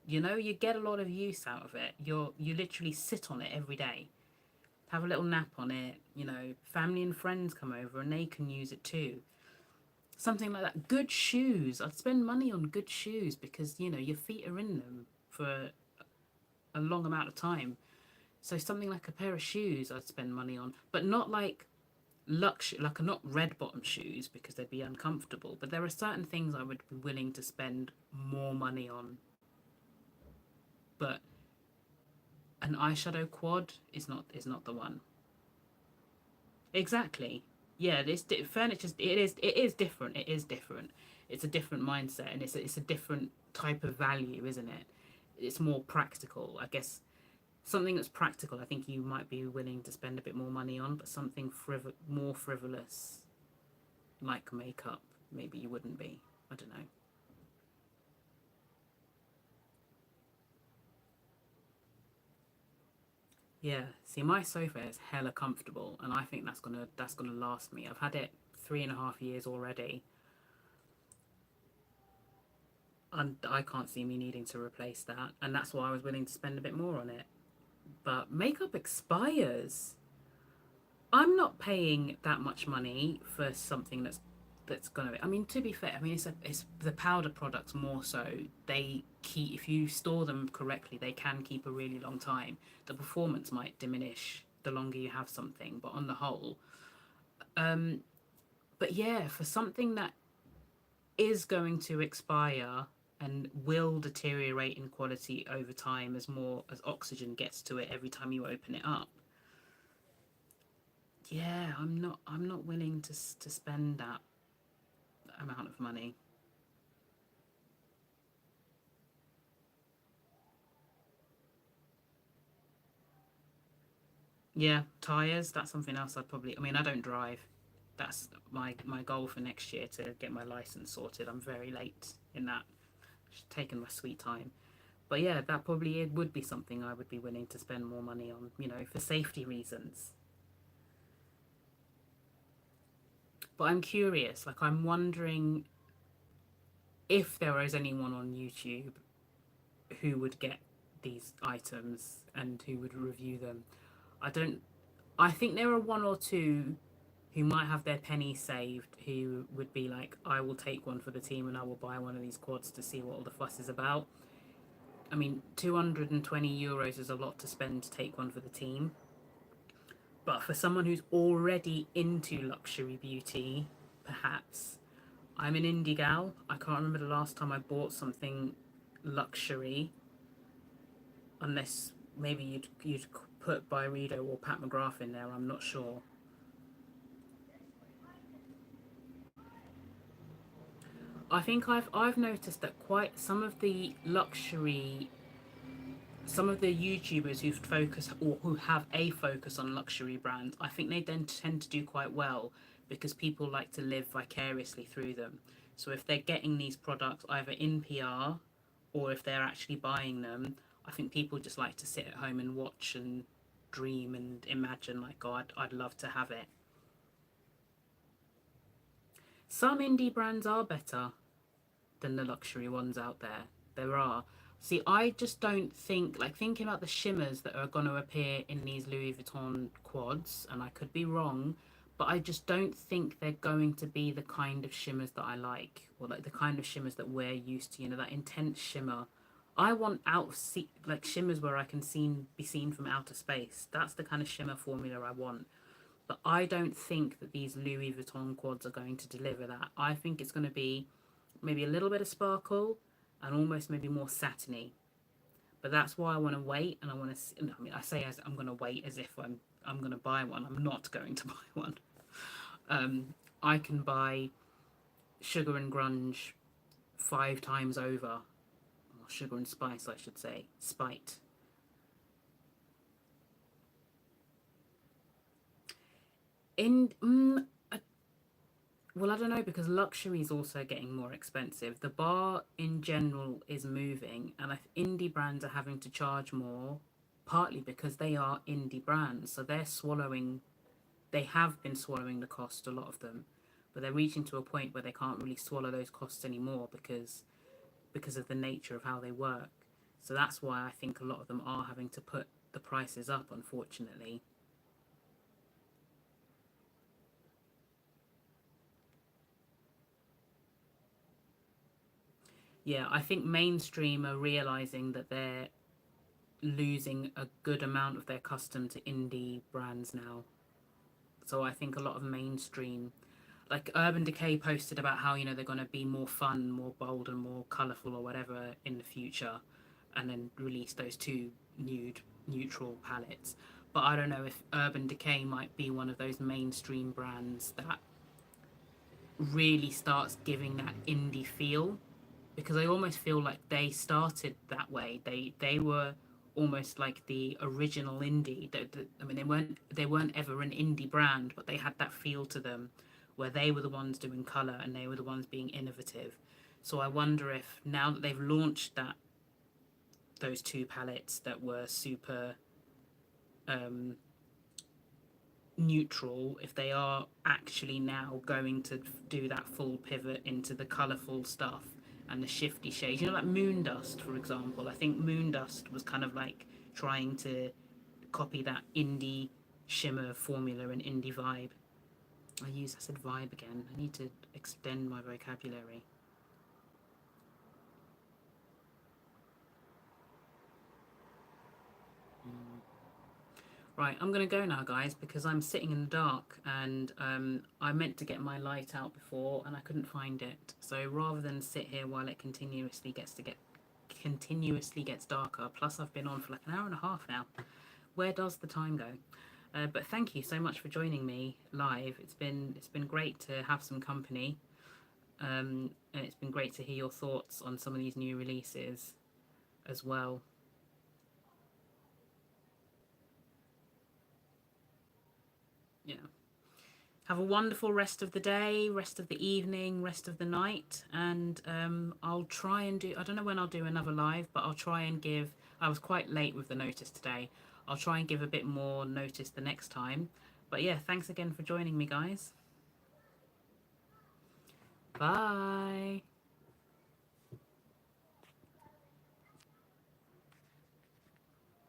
You know, you get a lot of use out of it. You literally sit on it every day, have a little nap on it. You know, family and friends come over and they can use it too. Something like that. Good shoes. I'd spend money on good shoes because, you know, your feet are in them for a long amount of time. So something like a pair of shoes I'd spend money on, but not like luxury, like not red bottom shoes because they'd be uncomfortable, but there are certain things I would be willing to spend more money on. But an eyeshadow quad is not the one. Exactly. Yeah, this furniture, it is different. It is different. It's a different mindset, and it's a different type of value, isn't it? It's more practical, I guess. Something that's practical, I think you might be willing to spend a bit more money on, but something more frivolous, like makeup, maybe you wouldn't be. I don't know. Yeah. See, my sofa is hella comfortable, and I think that's gonna last me. I've had it 3.5 years already, and I can't see me needing to replace that, and that's why I was willing to spend a bit more on it. But makeup expires. I'm not paying that much money for something that's gonna. I mean, to be fair, I mean it's the powder products more so. They keep, if you store them correctly, they can keep a really long time. The performance might diminish the longer you have something, but on the whole, um, but yeah, for something that is going to expire and will deteriorate in quality over time as more as oxygen gets to it every time you open it up. Yeah, I'm not willing to spend that amount of money. Yeah, tires, that's something else I'd probably, I mean, I don't drive. That's my goal for next year, to get my license sorted. I'm very late in that. Just taking my sweet time. But yeah, that probably it would be something I would be willing to spend more money on, for safety reasons. But I'm curious, like I'm wondering if there is anyone on YouTube who would get these items and who would review them. I don't. I think there are one or two who might have their pennies saved who would be like, I will take one for the team and I will buy one of these quads to see what all the fuss is about. I mean, €220 is a lot to spend to take one for the team. But for someone who's already into luxury beauty, perhaps. I'm an indie gal. I can't remember the last time I bought something luxury, unless maybe you'd put Byredo or Pat McGrath in there. I'm not sure. I think I've noticed that quite some of the YouTubers who focus or who have a focus on luxury brands, I think they then tend to do quite well because people like to live vicariously through them. So if they're getting these products either in PR or if they're actually buying them, I think people just like to sit at home and watch and dream and imagine like, God, I'd love to have it. Some indie brands are better than the luxury ones out there. There are. See, I just don't think, like, thinking about the shimmers that are going to appear in these Louis Vuitton quads, and I could be wrong, but I just don't think they're going to be the kind of shimmers that I like, or like the kind of shimmers that we're used to, that intense shimmer. I want like shimmers where I can be seen from outer space. That's the kind of shimmer formula I want. But I don't think that these Louis Vuitton quads are going to deliver that. I think it's going to be maybe a little bit of sparkle and almost maybe more satiny. But that's why I want to wait, and I want to. I mean, I say as I'm going to wait as if I'm going to buy one. I'm not going to buy one. Um, I can buy Sugar and Grunge 5 times over, or Sugar and Spice, I should say, Spite. In Well, I don't know, because luxury is also getting more expensive. The bar in general is moving, and indie brands are having to charge more, partly because they are indie brands. So they have been swallowing the cost, a lot of them, but they're reaching to a point where they can't really swallow those costs anymore because of the nature of how they work. So that's why I think a lot of them are having to put the prices up, unfortunately. Yeah, I think mainstream are realizing that they're losing a good amount of their custom to indie brands now. So I think a lot of mainstream, like Urban Decay posted about how, you know, they're going to be more fun, more bold and more colourful or whatever in the future, and then release those two neutral palettes. But I don't know if Urban Decay might be one of those mainstream brands that really starts giving that indie feel, because I almost feel like they started that way. They were almost like the original indie. I mean, they weren't ever an indie brand, but they had that feel to them, where they were the ones doing color and they were the ones being innovative. So I wonder if now that they've launched those two palettes that were super um, neutral, if they are actually now going to do that full pivot into the colourful stuff and the shifty shades. You know, like Moondust, for example. I think Moondust was kind of like trying to copy that indie shimmer formula and indie vibe. I said vibe again. I need to extend my vocabulary. Right, I'm going to go now, guys, because I'm sitting in the dark, and I meant to get my light out before and I couldn't find it. So rather than sit here while it continuously gets darker, plus I've been on for like an hour and a half now. Where does the time go? But thank you so much for joining me live. It's been great to have some company, and it's been great to hear your thoughts on some of these new releases as well. Yeah. Have a wonderful rest of the day, rest of the evening, rest of the night, and I'll try and do. I don't know when I'll do another live, but I'll try and give. I was quite late with the notice today. I'll try and give a bit more notice the next time. But yeah, thanks again for joining me, guys. Bye.